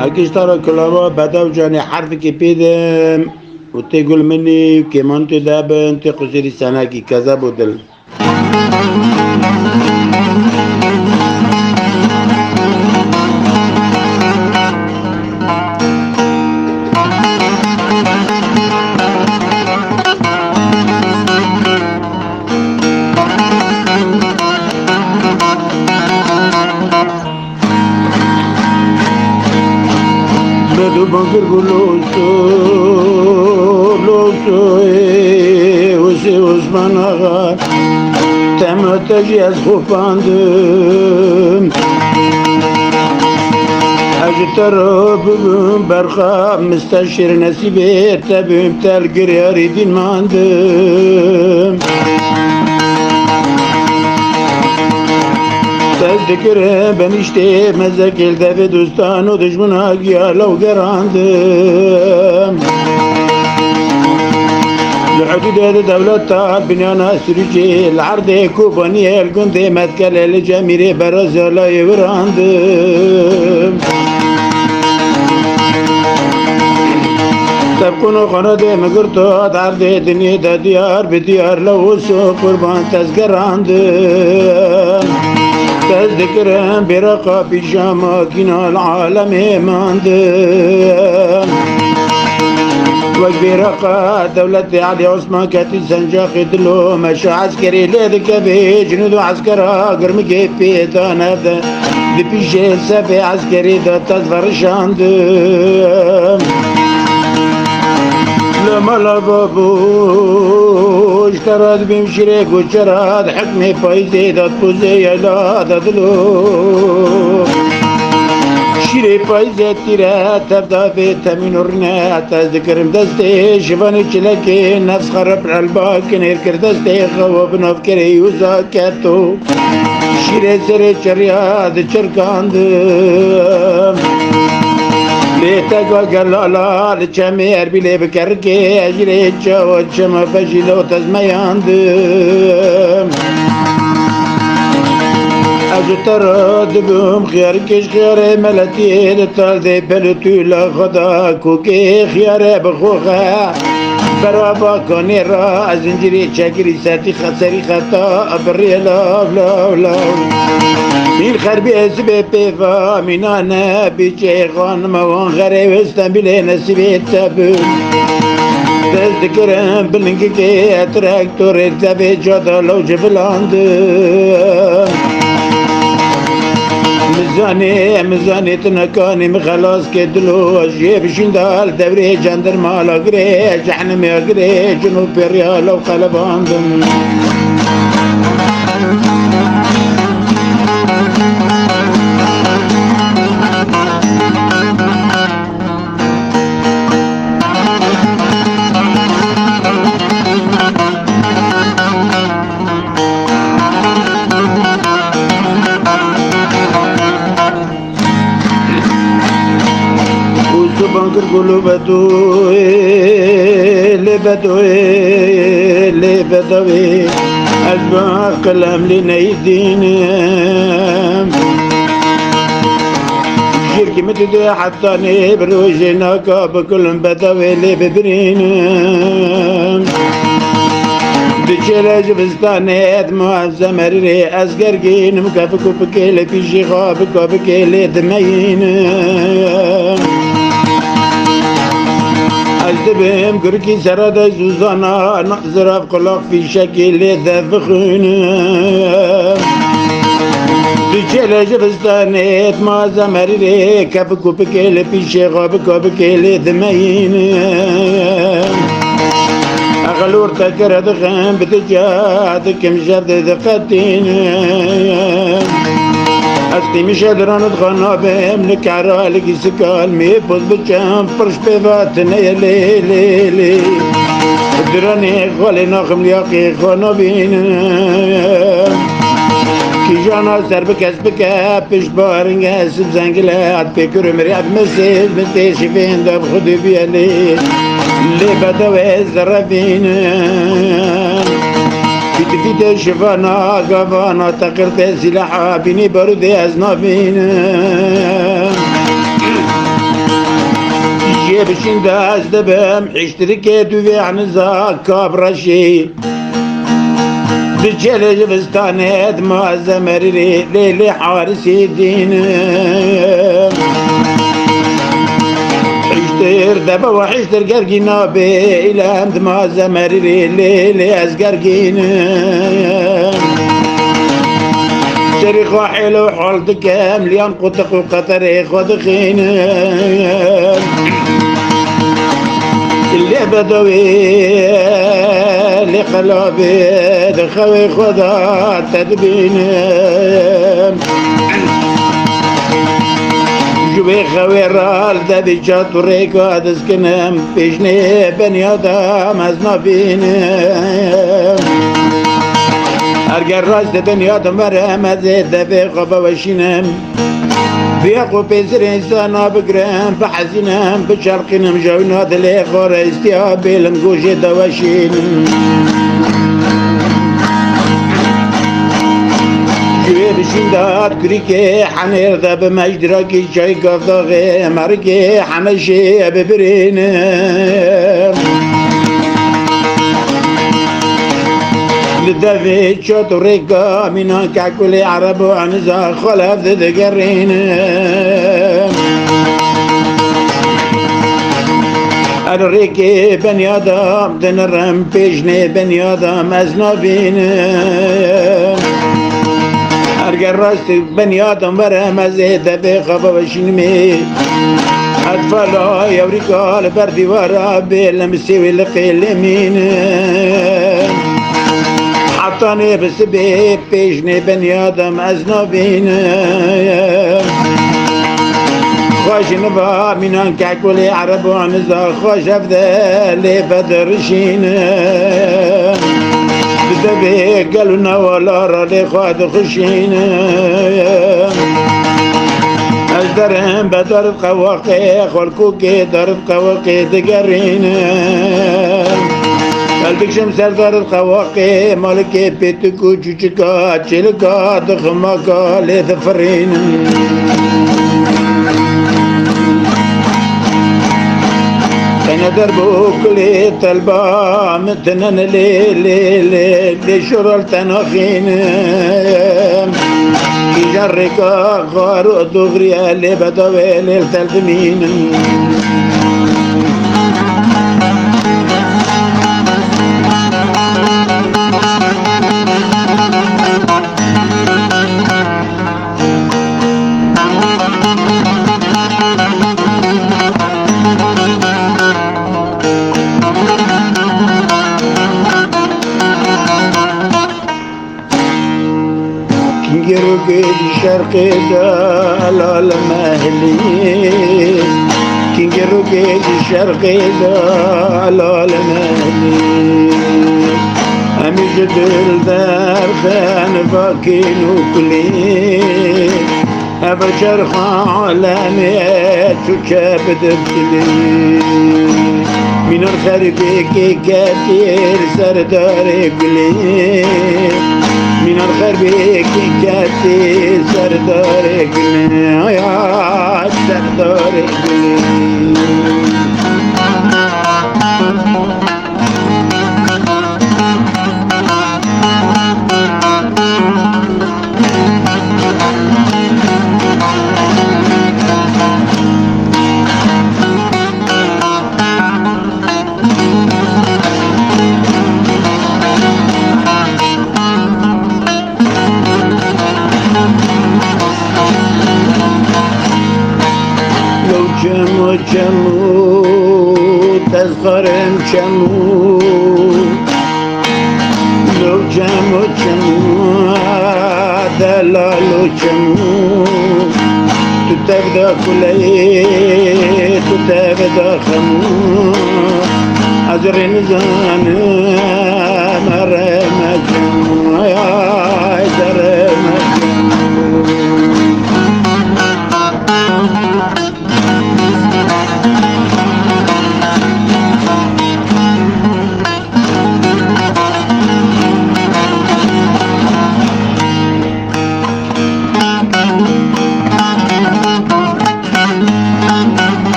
اكشترى كلابا بدو جاني حرف كي بيدم وتقول مني كمان تدابن تقصيري سنة كي كذا بدل بدو بنكر قلوسو لوسو وسي عثمان آغا تمتجي از خوفاندم اجتر ببم برخاب مستشير نسيبه تبم تلقرياري دين ماندم تذكره بنشته مزاكل دفي دوستان و دشمنا قيالو قراندم الحدود دولتا بنيانا سرجي العرض كوبانية القند متكل الجميري برزالا يبراندم تبقونو قناة مقرطات عرض دنيا دا ديار بديار لوسو قربان تذكراندم تذكرهم برقا بيجاما كنا العالم ماندم وبرقا دولة علي عثمان كاتي سنجا خدلو مشا عسكري لذك في جنود عسكرا قرم كيفي دانه لبيجي سبي عسكري دا تظفر شاندم لما لبابوش تراد بمشريك وشراد حكمي فايزي داد بوزي يلا دادلو شيري فايزي تيرات تبدا في تمين ورنات تذكرم دستي شفاني چلكي نفس خرب الباكن هيركر دستي خواب نفكري وزاكاتو شيري سري چرياد چركاندم ليتك وقلالا لچمير بلي بكركي اجري جاوة شما بجلو تزمياندم اجتر دبهم خيار كش خياري ملتي لطال دي بلتو لغدا كوكي خياري بخوخا برابا كوني را زنجري شاكري ساتي خسري خطا ابري لاو لاو لاو این خربی اسبه پیفا مینانه بیچه خانموان غریب استنبیله نصیبه تبون تذکرم بلنگی که تراکتور ارتبه جادا لو جبلاندم مزاني تنكاني مخلاص كدلو جيب شندال دوري جندرمال اقري جحنم اقري جنوب الريال وقلباندم بانكر قولوا بدوي لبدوي لبدوي أجمع قلم لنيدين شركي متدوي حتى نبروجنا كابكل بدوي لببرين بچلج بستانت معظم ري أزقرقين مكافكو بكيلي في شيخا بكو بكيلي دمين أجدبهم قركي سرد زوزانا نقزرف قلاق في شكل ذبخون بچلج بستانت معظم ري كافكو بكيلي في شيخا بكو بكيلي دمين أغلور تكرد خام بتجاد كم جبد دقتين أستي مش أدران تغنى بهم لك عرالك سكال ميبوز بجام فرش بفاتنا يا لي لي لي دراني خالي ناخم لياقي خانا بين كي جانا سر بكسبك بش بارنگ اسب زنگلات بكرم رياب مسيج بنتيشي فين دب خدي بيالي اللي بدوي الزرابين فيت شفانا قفانا تقرت سلاحا بيني برودي ازنابين بشين داز دبم اشتركي دوي عن زاكاب رشي بجل جبستانيت ما زمري ليلي حارسي دين حشتر دبا وحشتر قرقينا بي إلام ما زمري ليلي أزقرقين شريخ حلو حولتك مليان قطق وقطري خدخين اللي بدوي اللي قلبي دخوي خدا تدبين جوي خوي رال دبي شاطريك ادسكنم بيشني بني ادم ازنابين ارجع راس بني ادم مرمز دبي قبا وشينم بيقو بيزر انسان بقرام بحزنام بشرقنم جونا دلي غور استيابي لنقوش دواشين جوي بشندات كريكي حنير ذا بمجدركي شاي قفضاغي مركي حنشي ببرين للدفيت شوط ريكا من كاكولي عرب وعنزا خلف ذي قرين الريكي بني آدم دنرم بيجني بني آدم أزنابين أرجع راست بني آدم ورم أزيد بخبا وشنمي أطفالا يوريكال بردي ورا بلمسي لقيل مين حطاني بسبب بيجني بني آدم أزنابين خوش نبا منان كاكولي عرب وعنزا خوش أفذالي بدرشين بدبي قالونا ولا رالي خاد خشين أجدرهم بدر قواقي خلقوكي درب قواقي دقرين قلبك شمسر درب قواقي مالكي بيتكو جوجكا تشلكا دخمكا لثفرين أنا دربو كلي طلبا متنن لي شرل تناخين كي جركا غارو دغريا اللي بدوي للتلفمين كينجروكي الشرقي دال المهلي كينجروكي الشرقي دال المهلي أمي جدل دار خان باكين وكلي أبشر خالاني تشابد بكلي من الخربي كي كاتير سرداري قلي من الخربي كي كاتير سرداري قلي يا سرداري قلي جمو تذكرم جمو لو جمو دلالو جمو تتبدا كلي تتبدا خمو أجرين زان مرم جمو يا درم جمو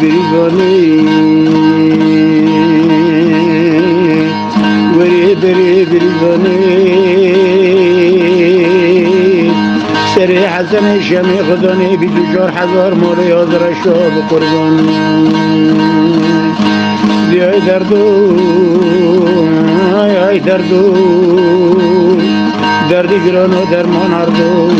بریزانی وری بریزانی سری حسن شمی خدانی 24,000 مولی آزر شاب قربان دیای دردو ای دردو دردی گران و درمان اردو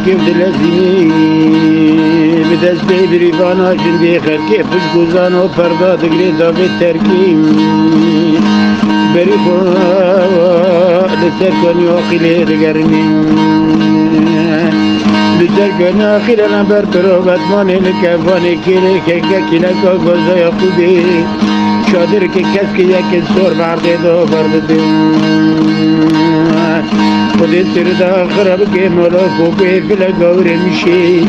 كيف دلزيني بدس بيدري فانا جندي خير كيف الجوزان وفردا دقري دابي التركيم بريخو لسركن يوخيلي دقرني لسركن يوخيلي انا برترو باتماني لكفاني كيلي كيكا كيلكا غوزا يقودي شادر كي كسكي يكي سور باردي دو برد خودی سردا خراب که مالا خوبه بلا گوره میشه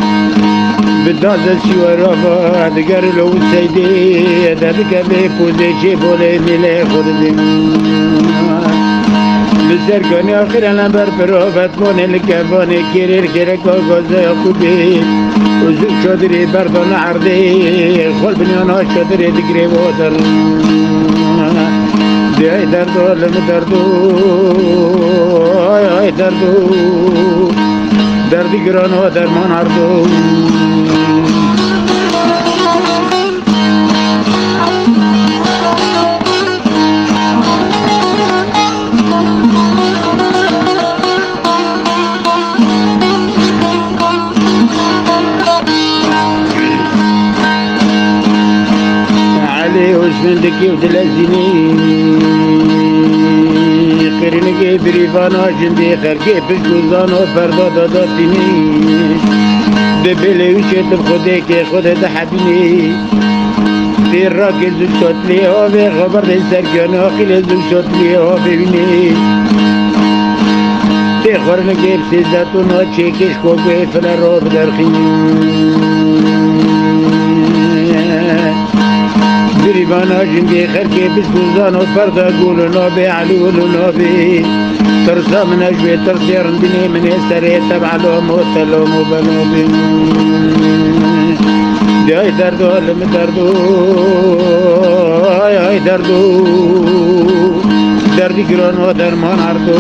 بداز سیوارا با دگر لو سیده دادگه به پوزه چه بوله میله خود دیم بسر کنی آخر نبر پرابت مانه لکفانه کریر کرک آگازه خوبه وزو شادری بردان عرده خال بنیانا شادری دگره وادر دیای دردو لم دردو ای دردو دردی گران و درمان اردو علي وزمن دكي ودلزيني خيرنكي بريفانا جندي خركي بشكوزان وفردا داداتيني دبلي وشيت بخديكي خد تحبيني في الراكي زوجات لي وفي خبر دي سركان اخي زوجات لي وفي بني في خورنكي بسيزاتونا تشيكيش كوكي فلا روب درخيني گریبانا جنگی خرکی بسکوزان و فردا گولو نابی علولو نابی ترسا من اجوی ترسی رندنی من سری تبعلو موتلو مبنوبی دیای دردو علم دردو ای دردو دردی گران و درمان اردو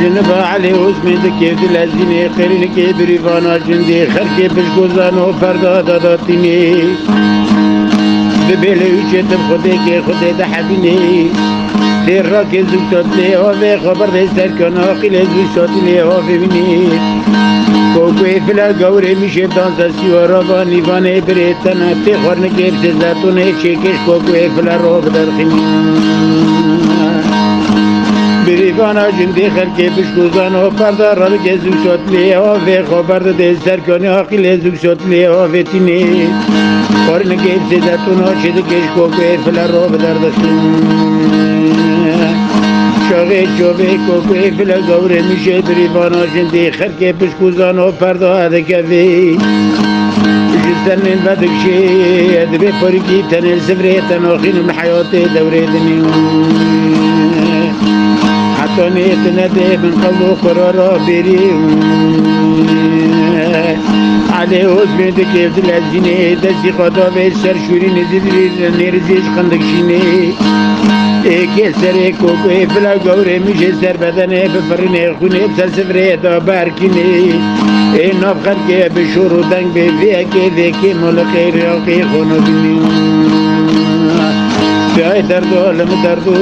جنبا علي وزمي دكي دلازيني خيرنكي بريفانا جندي خركي بشكوزان وفردا داداتيني دبيلي وشيت بخديكي خدي دحبيني دير راكي زوجتات لي وفي خبر دي سركان اخي زوجتات لي وفي بني كوكوي فلا قوري مشي بدانسا سيوارا باني باني بريتنا تخورنكي بسيزاتوني شيكيش كوكوي فلا روب درخيني بریفانا جندی خرکی بشکوزان و پردا رالک زوجات لیا و خبر ده سرکانی آقیل زوجات لیا و تینی قرن که بسیدتونا چیده کش کوکوی فلا رو بدردستون شاقه چوبه کوکوی فلا گوره میشه بریفانا جندی خرکی بشکوزان و پردا ادکوی جسنن بدکشی ادبه پاریکی تنل سفره تناخین الحیات دوره دنی حتانيت ندي من قبل قرارا بريم علي وزمي دكيف دلازيني دستي خطا بيسر شوري نزيد نرزيش خندق شيني ايكي سري كوكوي فلا قوري مشي سر بدني بفرني خوني بسر سفري دا باركيني اي ناب خلقي بشور ودنگ بفيكي ذيكي ملقي رياقي خونو بني اي دردو لم دردو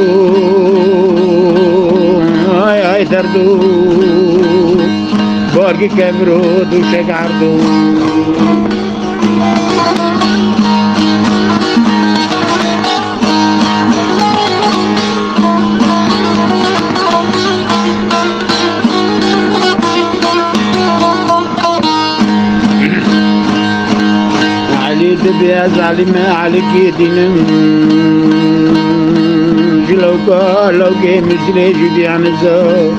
اي دردو بارگی کمرو دوشک عردو تبي أزعلي ما عليك دينم لو كي مثلي جدي عن الزو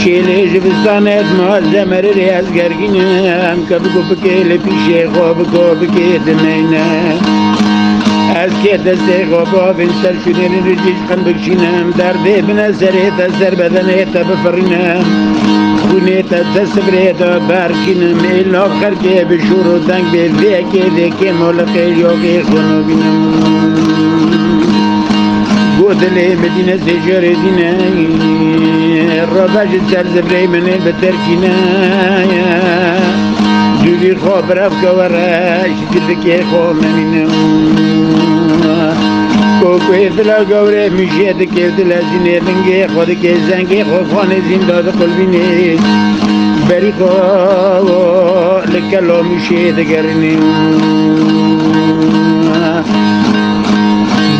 شيلي جبستانات ما زمر رياز قرقينام كبكو بكي لبيشي خوبكو بكي دنينام از که دسته خوابا بین سر شدین رجیج خن بکشینم درده بنا سره تا سر بدنه تا بفرینم خونه تا تصبره تا برکینم ایل آخر که بشور و دنگ به ویکه مولقه یاقی خونو بینم گودله مدینه سجار دینه را بجد سر زبره منه بترکینه دوی خواب رفت که ورش دلکه خواب نمینم کوکوی دلا گوره میشه دکه دلا زینه لنگه خود که زنگه خواب خانه زنداد قلبینه بری خواب لکلا میشه دگرنه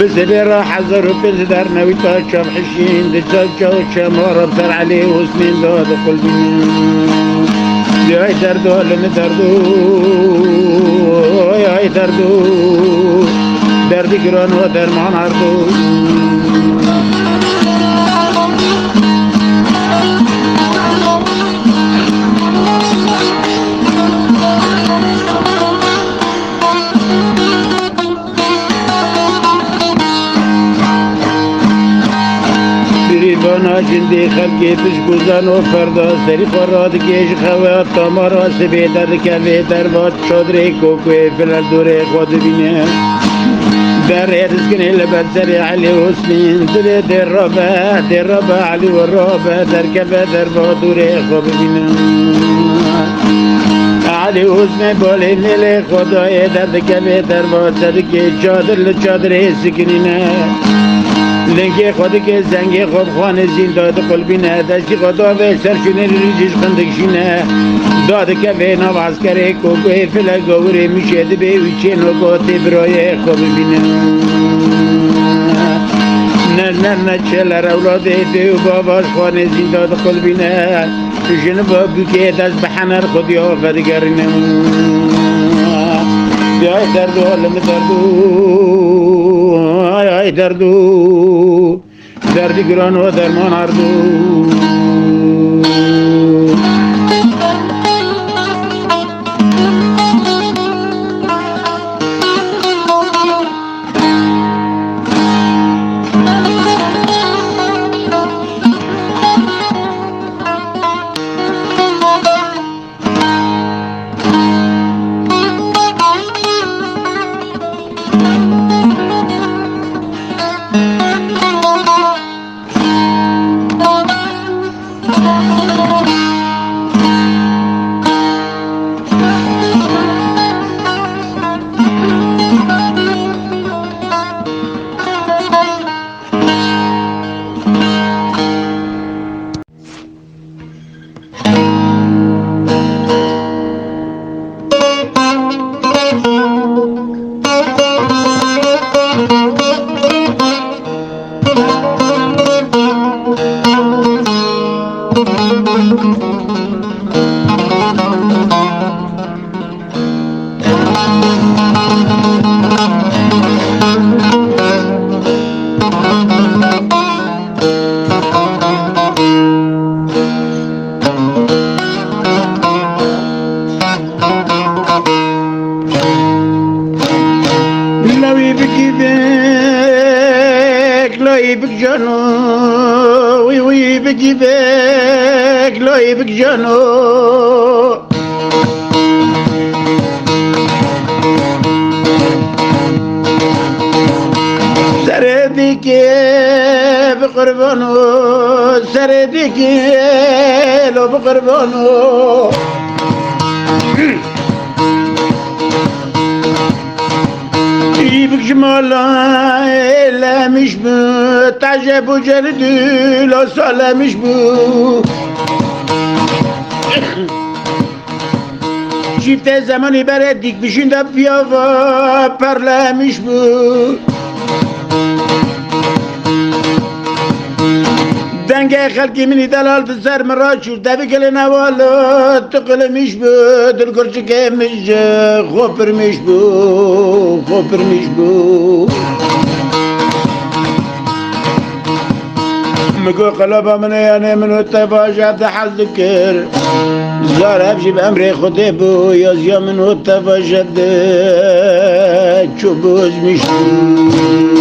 بسبي راح زر وفز دار نوي تاشم حشين دجاجة وشمارة بتر عليه وسنين داد قلبي يا دردو لن دردو يا دردو درد گران و درمان عردو بانا جندي خلقي تشكوزان و فردا سري خوراد كيش خوات تامارا سبي درد كوي دربات شادري كوكوي فلال دوري خود بينه در رزقني لبد سري علي حسنين در ربا علي والرابا در كبا دربات دوري خود بينه علي حسن بالي نيلي خداي درد كوي دربات سري چادر لچادر سكنينه لنگه خود که زنگه خواب خانه زین داد قلبی نه دستی خدا به سرشونه ریزش خندگشی نه داد که به نواز کره کوکوه فلگاوره میشه ده به ویچه نکاته برای خواب بینه نه چلر اولاده ده و باباش خانه زین داد قلبی نه جن بابو که دست به حنر خودی آفدگرنه بیای دردو حالم دردو ای دردو دردی گران و درمان عردو بك جانو وي بجيبك لوي بك جانو سردك بقربانو سردك لو بقربانو يبك جمالا لا مش بو تعجب وجلدي لا صلاة مش بو جبت زماني بردك بشين دب فيها برلا مش بو دنگه خلقی منی دلال سر مرا شور دبی کل نوالو تقلمش بو دل کرچکه مش خوپرمش بو خوپرمش بو مگو قلبا من یعنی منو تفاجب ده حز دکر زار ابشی بامر خود بو یازیا منو تفاجب ده چوبوز میشتو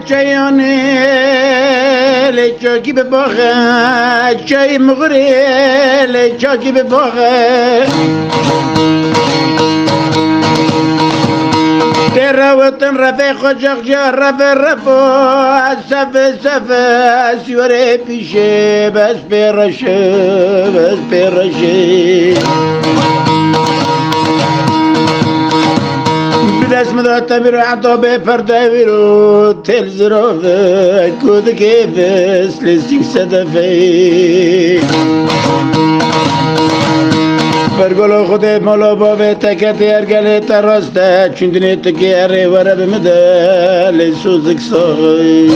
چایانه لچاکی به باغه چای مغری لچاکی به باغه در وطن رفع خوشق جا رفع صف سیوره پیشه بس پیرشه دست مدات تبيرو عطابي فردا بيرو تل زروف كود كيفس لسيك صدفي برگلو خود مالا بابه تکت ارگل تراسته چون دنی تکی اره وره بمده لیسوزک ساقی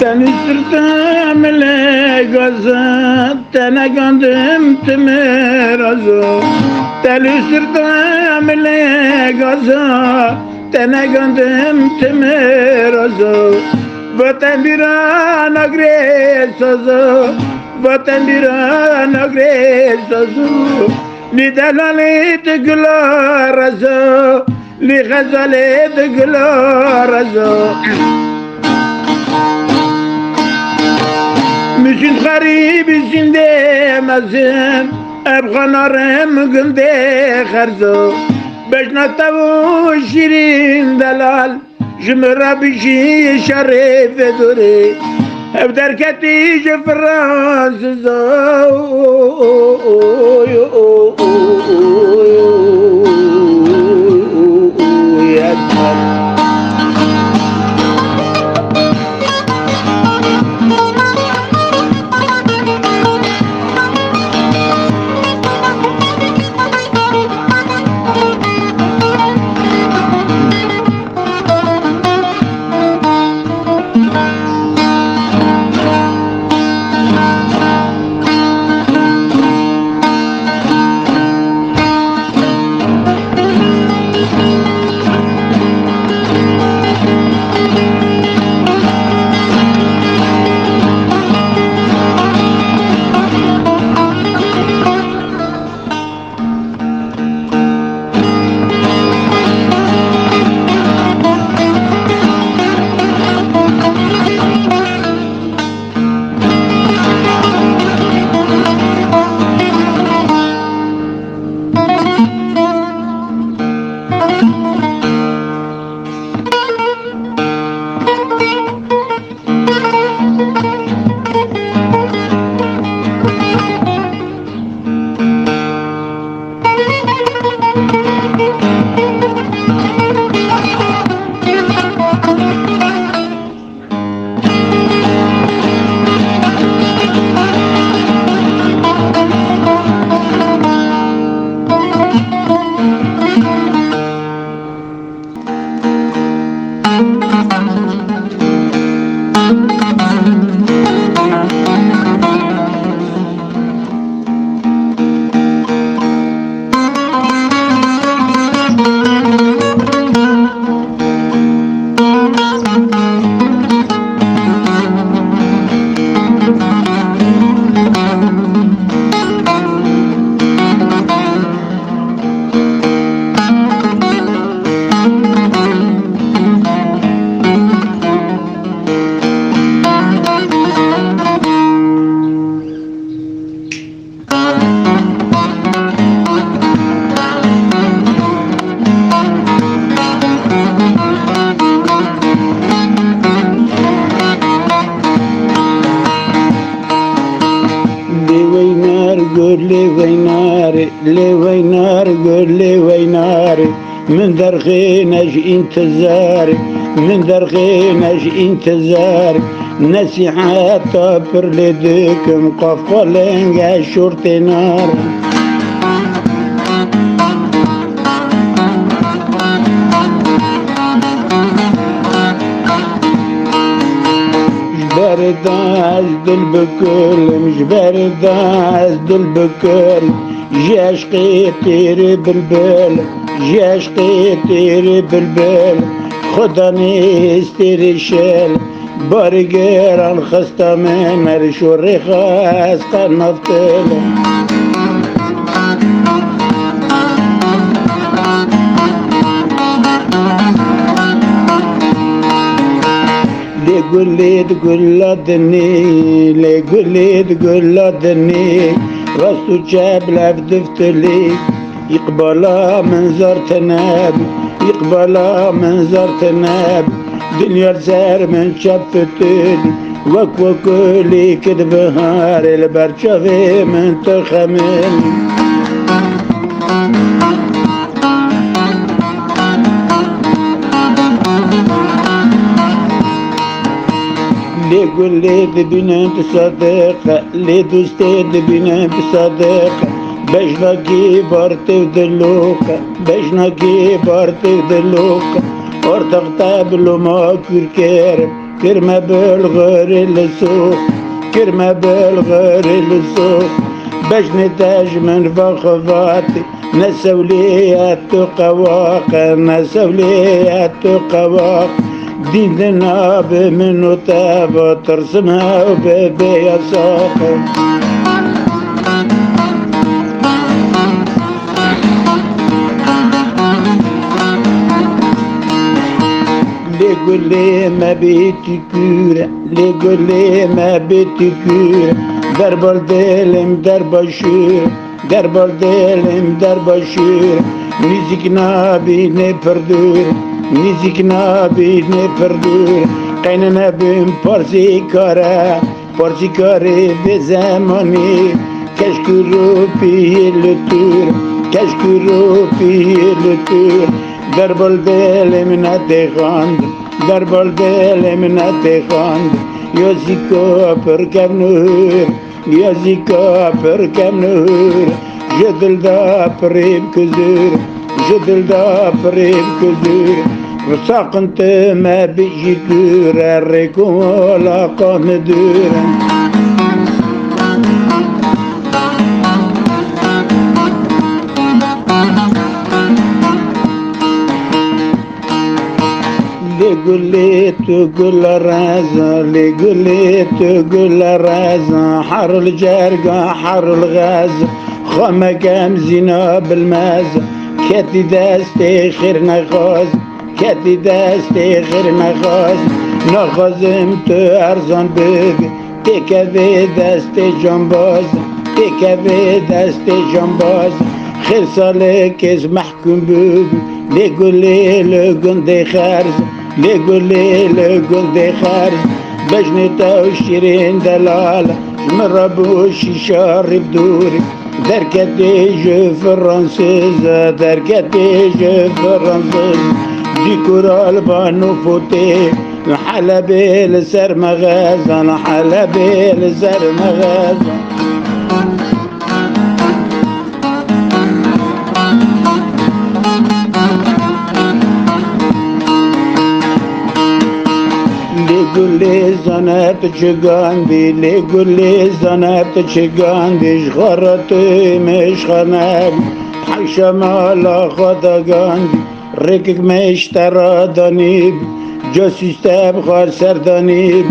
Tanıştırdım ile gazı, tene gönderdim temirazı. Tanıştırdım ile gazı, tene gönderdim temirazı. Vatan bir an agresazı, vatan bir an agresazı. Li dalalet gularazı, li gazalet gularazı. Müşün garibisin demezsin, Ebğanarım günde xerzo. Beşna tavu şirin delal, Jmıra bişi şerif duri. Ev derketi Fransız قول لي ويناري لي وينار قول لي ويناري من درخينش انت زاري من درخينش انت زاري نصيحة طبر لديك مقف قلنجا شرطي نار جبرت عزد البكر مش برد عزد البكر جاش قيتيري بالبال جاش قيتيري بالبال خدني استيري شال برقير الخسطة من رشو الرخاص قنفتل لي قول لي تقول لدني لي قول لي تقول لدني راسو جاب لفدفت لي يقبلها من زرت نابي يقبلها من زرت نابي دنيا الزهر من شفتلي وكلي كدبهار البرشفي من تخملي لي قول لي دبنا بصديقة لي دوستي دبنا بصديقة باش نقي بارتي ودلوقة باش نقي بارتي ودلوقة ارتق تابلو ما كير كرمة بالغير السوق كرمة بالغير السوق باش نتاج من فخفاتي نسولي التقواق نسولي التقواق ديدنا بمنو تاب ترسمها وبيبي ساقي لي قول لي ما بيتي كورة لي قول لي ما بيتي كورة درب الدلم درب شورة درب الدلم درب شورة ميزيكنا بيني فردورة ميزيكنا بيني فردورة قيننا بين بارسي كارا بارسي كاري بزماني كشكرو بيه التور كشكرو بيه التور درب الدل من اتخاند درب الدل من اتخاند يوزيكو بركب نور يوزيكو بركب نور جدل دا بريب كزور جدل دا بريب كزور رساق انت ما بيجي كور الريكو ولا قام دورا لي قول لي تقول الرازة لي قول لي تقول الرازة حر الجرقة حر الغاز خما كام زينة بالمازة كاتي داستي خير نغاز كاتي داستي خير نغاز نغاز امتو ارزان بيبي تيكا في داستي جنباز تيكا في داستي جنباز خير صالك از محكوم بيبي لي قول لي لقندي خارز لي قول لي لقندي خارز باش نتاو شيرين دلالة مربوش شارب دوري دركتي جو فرنسيزة دركتي جو فرنسيزة ديكور البانو فوتي الحلبي لسر مغازة الحلبي لسر مغازة لي قول لي زنات تشقاندي لي قول لي زنات تشقاندي شغرتي مش خناب حيشة مالا خدقاندي ريكك ما اشترى دانيب جاسوس تبغى سردانيب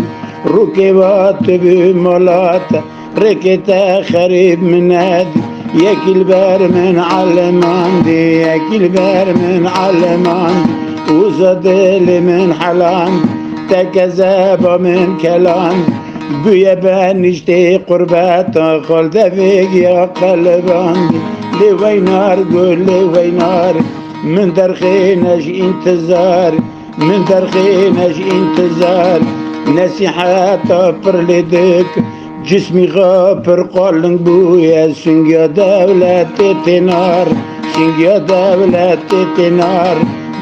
ركبات بملاتا ركتا خريب من هادي ياكل بار من علماندي ياكل بار من علماندي وزدلي من حلاندي تكذب من كلام بيا بنشتي قرباتا خلد فيك يا قلبان لي وينار قول لي وينار من درخينش انتظار من درخينش انتظار نصيحة طفر لديك جسمي غافر قالن بويا سنجا دولة تنار سنجا دولة تنار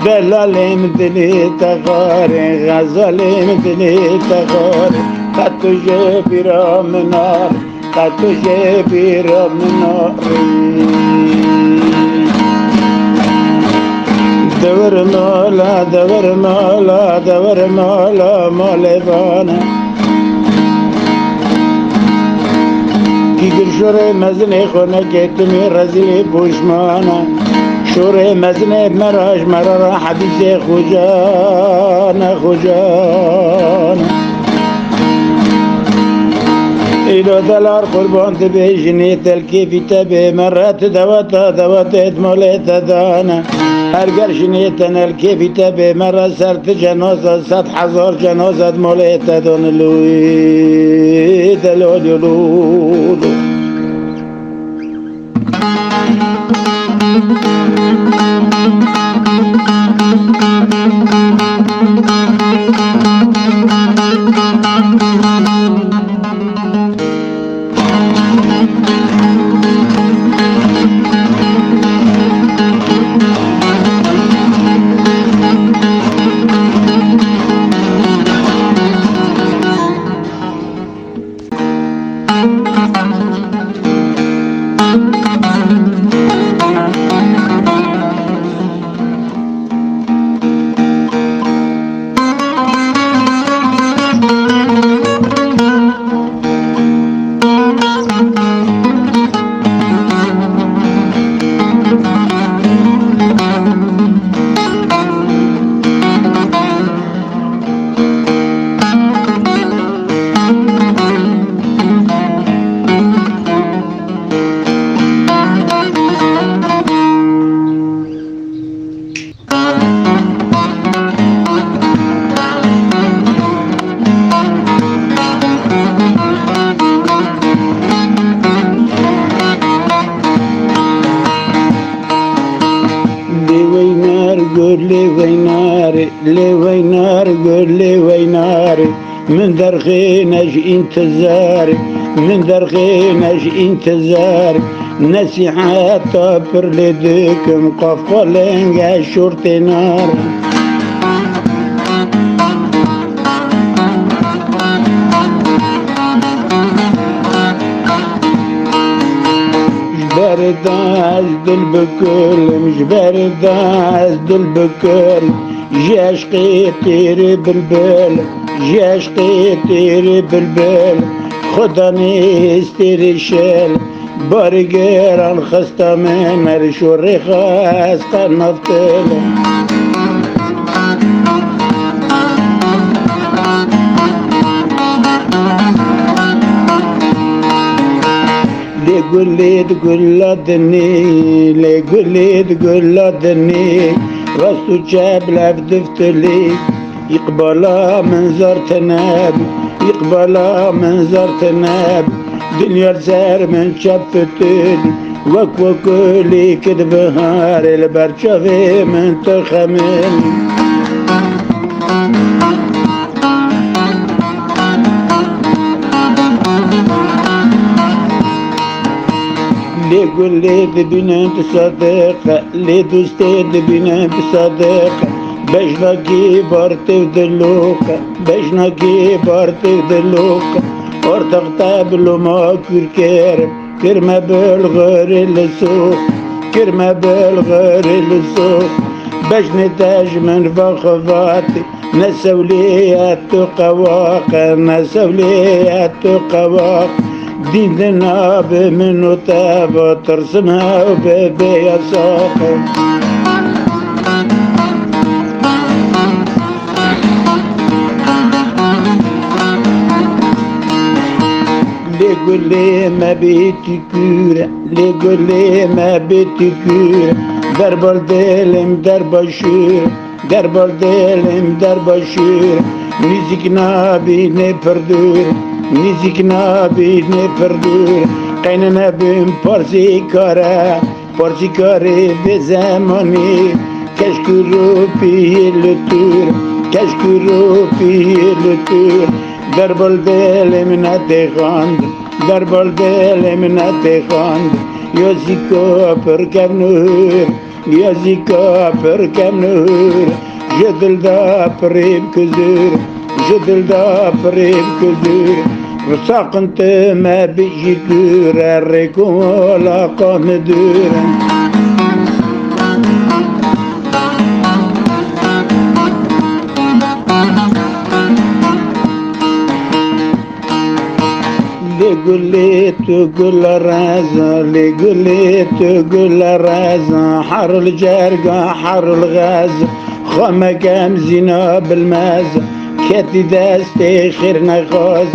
بلالم دلي تغاري غزالم دلي تغاري قد جبيرا منار قد جبيرا منار دور مالا دور مالا دور مالا مالبانا كيقول شوري مزني خونه كتمي رزي بوشمانا شوري مزني بمراج مرارا حبيسي خجانا خجانا إلو دلار قربان تبيجني تلكيفي تبي مرات دواتا دواتت موليتا دانا هرگرشني تنال كيفي تبي مرة سرت جنازة 100,000 جنازة موليتا دون لوي دلول يلولو لوينار قول لوينار من درخينج انتظاري من درخينج انتظاري نصيحة طابر لديكم قف لنجا شرطي نار جبرت عزدل بكل مجبرت عزدل بكل جاش قيتيري بالبال جاش قيتيري بالبال خداني استيري شال بارقير الخستا من مرشو الرخاص قنفتل لقول لي تقول لدني لقول لي تقول لدني راسو جاب لفدفت لي يقبلا منظر تناب يقبلا منظر تناب دنيا زار من شفتلي وكلي كدبهار البرشافي من تخمل ليقول لي دبنا بصديقة لي دوستي دبنا بصديقة باش نقي بارتي ودلوقة باش نقي بارتي ودلوقة ارتق تابلو ما كركير كرمة بالغير السوق كرمة بالغير السوق باش نتاج من فخفاتي نسوليات قواقع نسوليات قواقع ديدنا بمنو تابا ترسمها وبيبي ساقي ليقول لي ما بيتي كورة ليقول لي ما بيتي كورة درب الدلم درب الشورة درب الدلم درب الشورة ميزيكنا بيني بردور ميزيكنا بيني بردور قيننا بين بارسي كاري بزماني كشكرو بيه التور كشكرو بيه التور در بلبل منت خواند در بلبل منت خواند یازیکا پرکم نور یازیکا پرکم نور جدل دا پریب کزور جدل دا پریب کزور رساقنت ما بيجي كور الريكو لا قام دور لقولي تقول رازا لقولي تقول رازا حر الجرقة حر الغاز خما كام زينة بالماز كاتي داستي خير نغاز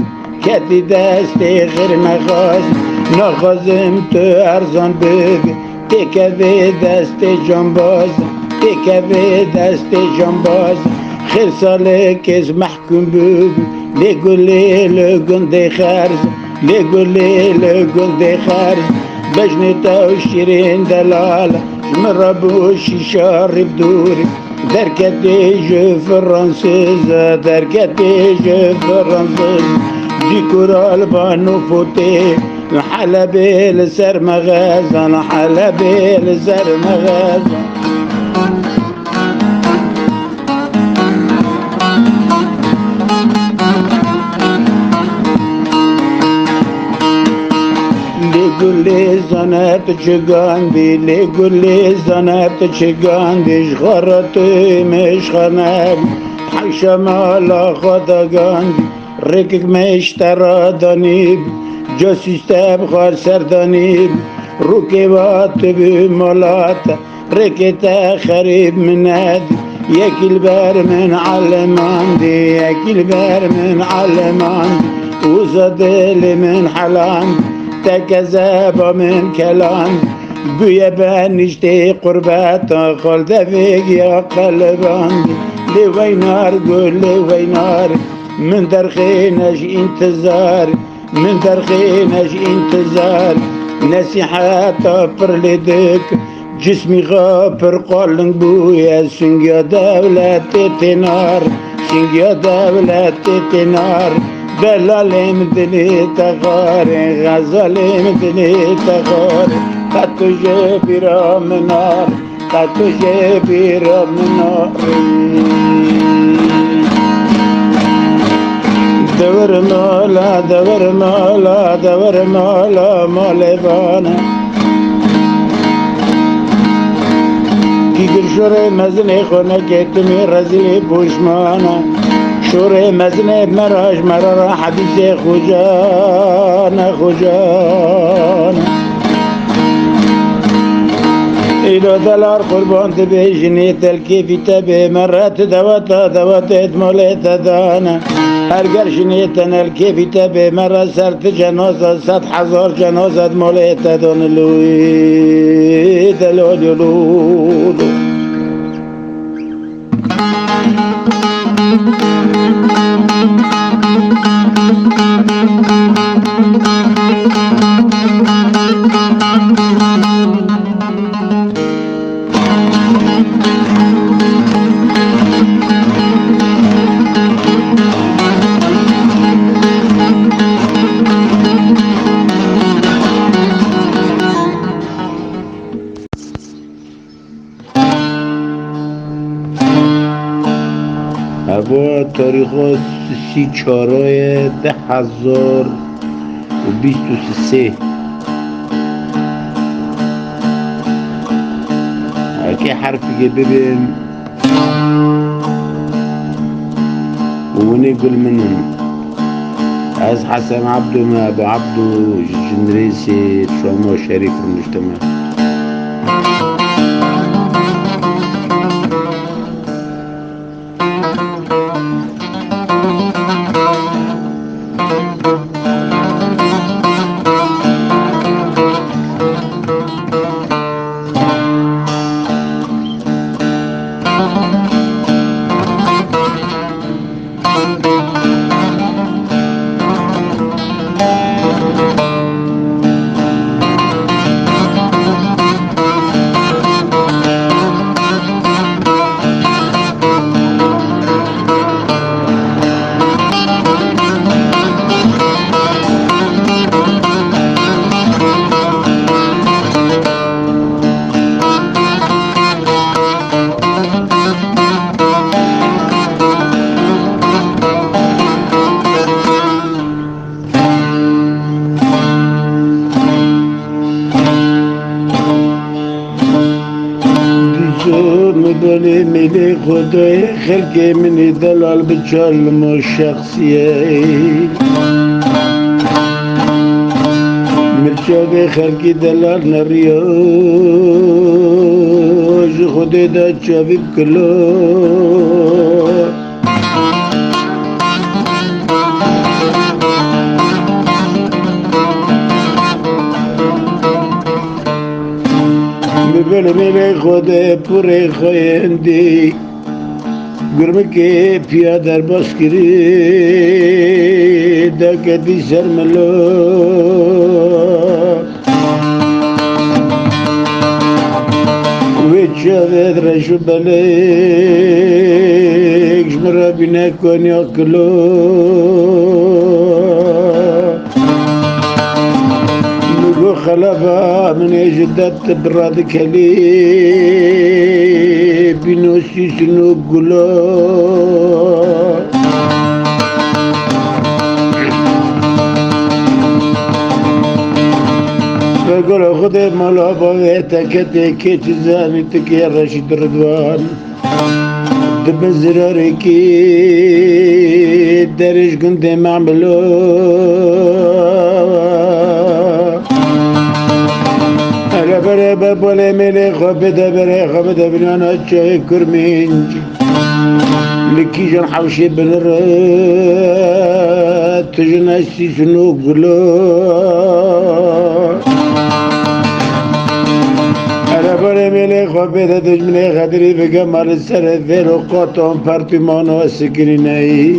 كاتي داستي خير نغاز نغازم تو ارزان ببي تكفي داستي جنباز تكفي داستي جنباز خير سالك از محكوم ببي لقولي لقندي خارز لقولي لقندي خارز بجنتا وشيرين دلال مربوش شارب دوري دركتي جو فرنسيز دركتي جو فرنسيز ديكور البانو فوتي حلبي لسر مغازن حلبي لسر مغازن لقولي زنات چگاندی لقولي زنات چگاندی شغرتي مش خناب حشمالا خداگاندی ركك مشترى دانيب جاسوستاب خار سردانيب ركبات بمولات ركتا خريب من هادي ياكي البار من علماندي ياكي البار من علماندي وزادلي من حلاندي تكذب من كلام بويا بانشتي قربات خلد فيك يا قلبان لي وينار قول لي وينار من درخينش انتظار من درخينش انتظار نصيحات طفر لديك جسمي غافر قولن بويا سنجا دولة تنار سنجا دولة تنار بلالي مدني تغاري غزالي مدني تغاري قطو جبيرا من نار قطو جبيرا من نار دور مولا دور مولا دور مولا مالبانا كي شوري مزني خونه كتمي رزي بوشمانا شوري مزني بمراج مرارا حبيبتي خجانا خجانا إلو دلار قربان تبيجني تلكيفي تبي مرات دواتا دواتت موليتا دانا هرگر شنیتن الكيفي تبي مرة سرت جنازة 100,000 جنازة موليتا دون لوي دلولو لولو هوا تاریخ 34/10/23 اکی حرفی ببین ونقول منهم از حسن عبدو ما ابو عبدو جنريسي شومو شريف المجتمع سود مبالي ملي خدای خلقي مني دلال بتشلم الشخصية مرشاقي خلقي دلال نرياج خدي دا تشافي بكلو ببل ملي خدي پوري خويندي گرمكي پیادر باسکری دا کدی سرملو ويتشافد رشو بليك جمرا بنا كون ياكلو نقو خلفا من يجدد براد كلي بنوسي سنو قلو بقول خذ مالا بغيتك تكي تزاني تكي رشيد رضوان دب زراركي درج كنت معملو أنا بري ببولي ملي خبدا بري خبدا بنانا تشاي كرمينج لكي جن حوشي بنرات تجناسي سنو قلو أنا بري ملي خبدا دجمني خدري بقمر السرد ذيرو قوتهم بارتمانو السكريناي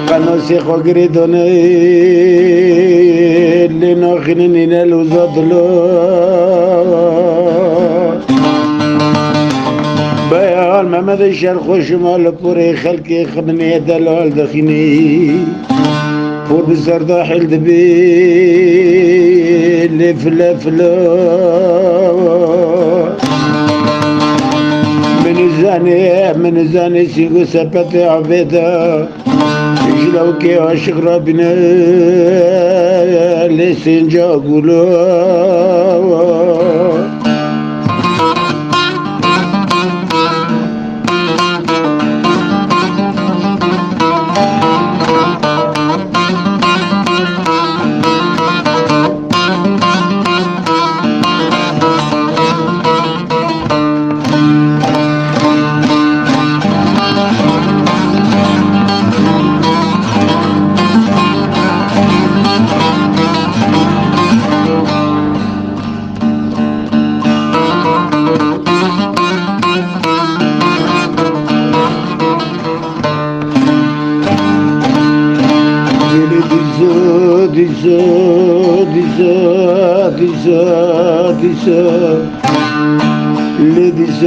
قناصي خوغري دوني اللي ناخنين الوزادلو بيان محمد الشرق وشمال بوري خلقي خمني دلال دخيني فور بزردا حل دبي اللي فلا فلا من الزاني سيقو سبتي عبيدا لو كي عاشق ربنا لسين جاقولو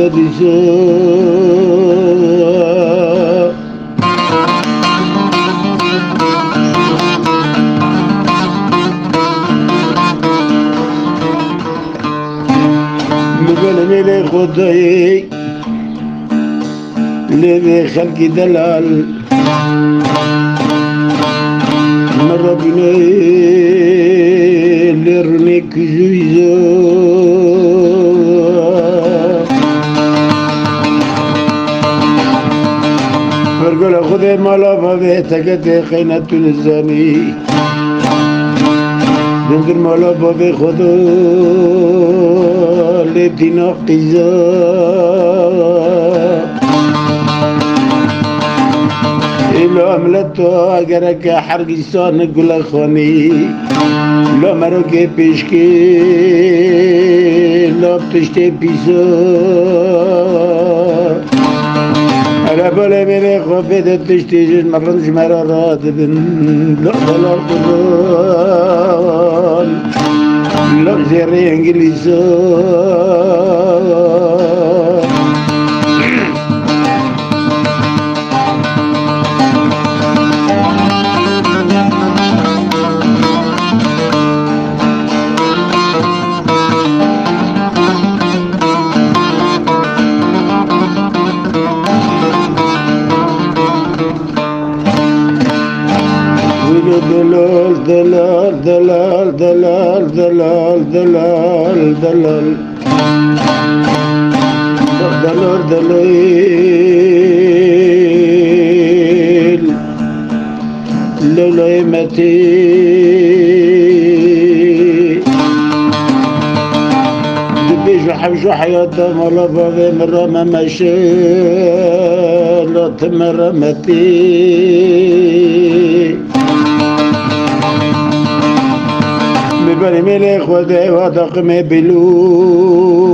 ديسا مبلني لي خداي لي خلقي دلال مرة بنا لرنيك جويزو فرقل خذي مالا بابيتك خينة الزاني دندر مالا بابي خذو لبتنا قيزا إلا عملتو أقرك حرقستان نقول أخواني لا مروكي بيشكي لا بتشتي بيسا أنا بلا بلا خفيت تشتيجن مرنش مرارات بن لا دولار دولار لا زيري انجليزا دلال دلال دلال دلال دلال دلال دلال دلال دلال لولا متي دبيش وحبش حياته مالا بابي مرة ما مشي لا تمر متي ببري ملك ودي ودقمي بلوز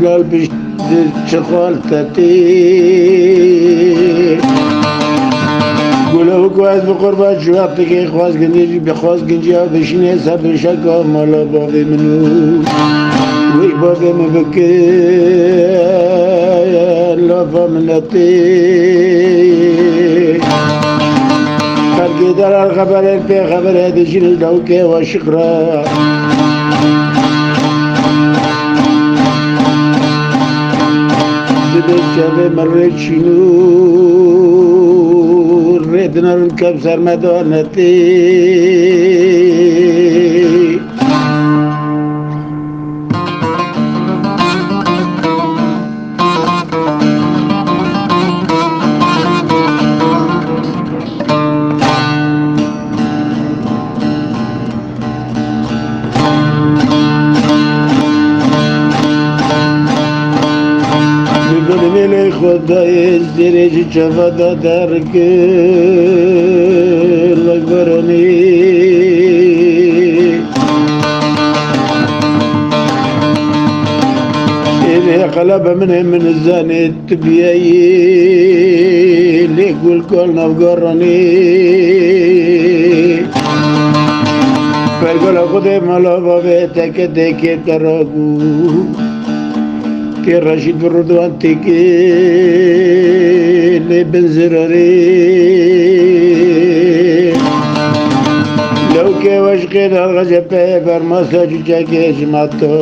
لالبش شخالتتي قولوا كواز بقربات شوقتك خواز قنجي بخواز قنجي بشني سبر شكا مالا بابي منو ويش بابي مبكي لافا منتي خلقي دلال خبرين في خبر هذه شنو الدوكي وشكرا شبه مريت شنو ريتنا الكبسر مدونتي بلي خدای زیرش چودا درک لگرانی إذا قلب من الزاني تبيي ليك والكل نفقرني فالقول خدي مالا بابيتك ديكي تراكو كي رشيد بالردوان تيكي لي بنزراري لو كي وشقين الغجبة برماسا جوجاكي جمعتو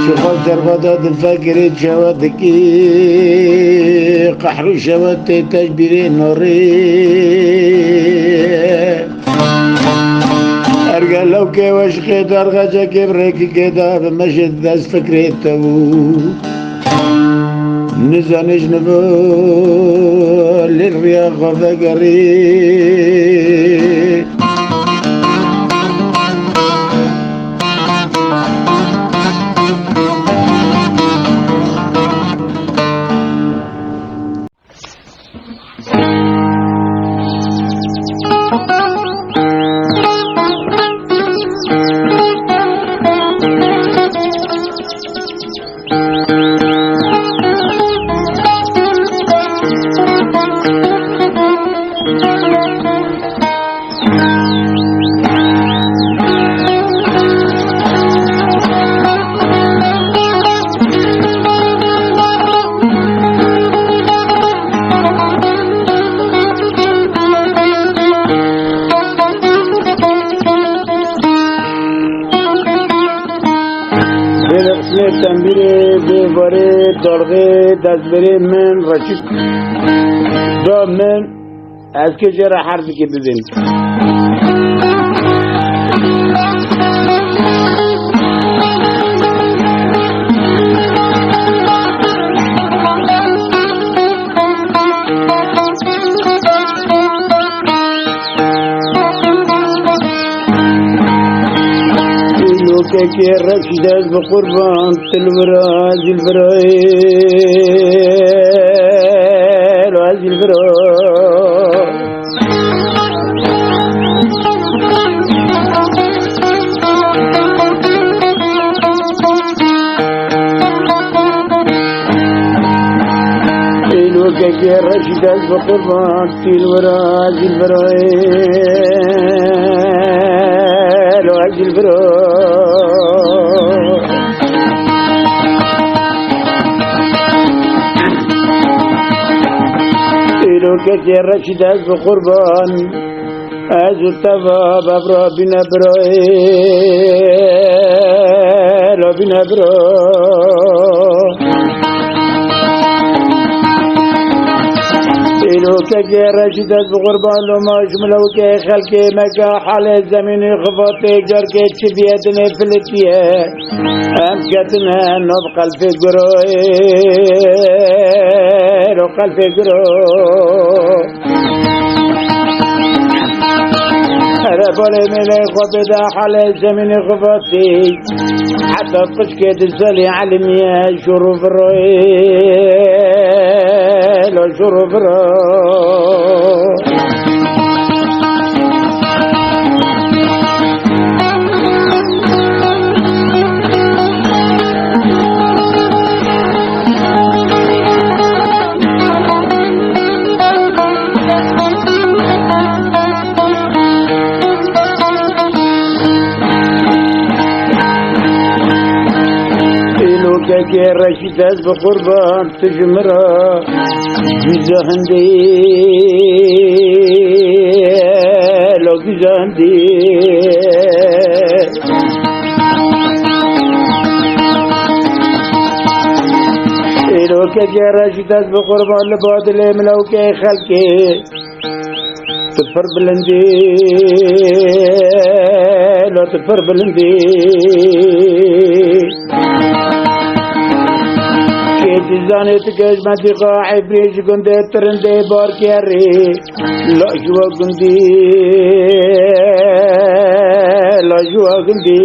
شخص دربادات الفاكرين شواتكي قحرو شواتي تجبيرين نوري أرقل لو كي وشقي درغجة كبريكي كدا بمشد داس فكريتو نزانش نبو للرياض فقري تنبیری بیواری درغی دزبری من رشید دا من از که جرا حرفی که ببین كي رشيد بقربان تلوراج الفرايل واج الفرايل كي رشيد بقربان تلوراج الفرايل واج الفرايل كي رشيد بقربان أزو التباب أبرا بنا برايل بنا برايل که رشیدت بقربان لو ماش ملو که خلقی مکا حال زمین خفاتی گر که چی بیدن فلتیه ام کتنه نب قلب گروه رو قلب گروه ربالي ملي خبدا حالي زمين خفاتي حتى قشكي تزالي علمية شروف الرويل وشروف الرويل که رشید از بقربان تجمرا گزاهندی لو گزاهندی ایلو که رشید از بقربان لبادل ملو که خلقی تفر بلندی لو تفر بلندی زانت کش منطقه عبریش گنده ترنده بار کری لاجوا گندی لاجوا گندی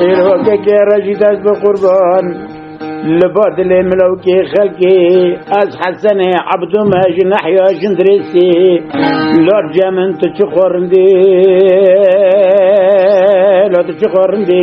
این وقت که رشید از بقربان لبادل ملوكي خلقي از حسن عبد ماج نحيا جندريسي لور جامن تشخورندي لا تشخورندي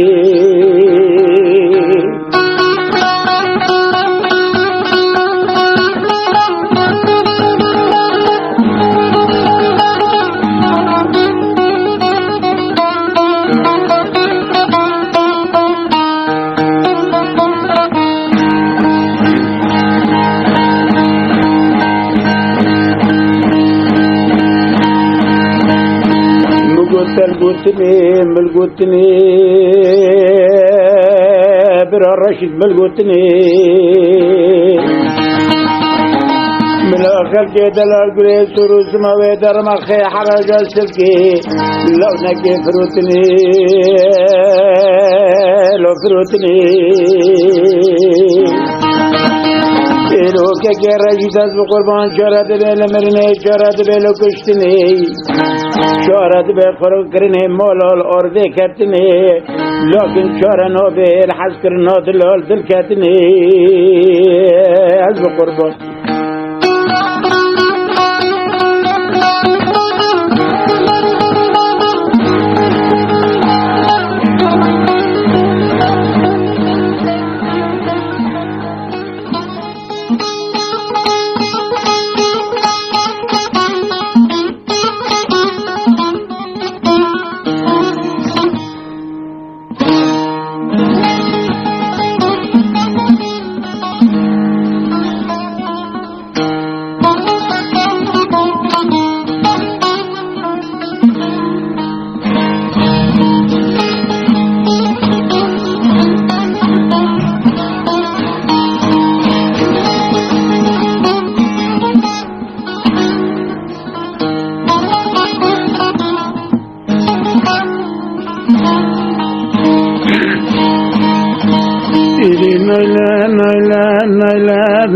ملقوتني برا الرشيد ملقوتني من آخر کے دلال گرے سروس موے درمخی حراج سلکی لو نکی فروتني لو فروتني ایلو که رشید از بقربان شارد بیل مرنه شارد بیل کشتنی شارد بیل خرو کرنه مولال ارده کتنی لیکن شارنو بیل حس کرنا دلال دل کتنی از بقربان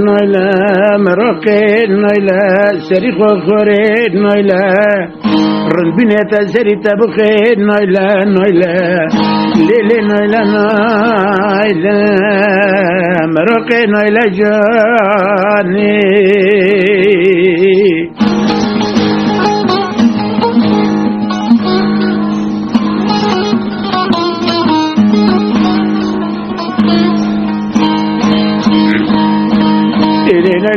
نايلا مراقين نايلا سريخ وخورين نايلا رنبينة سري تبخين نايلا ليلي نايلا مراقين نايلا جاني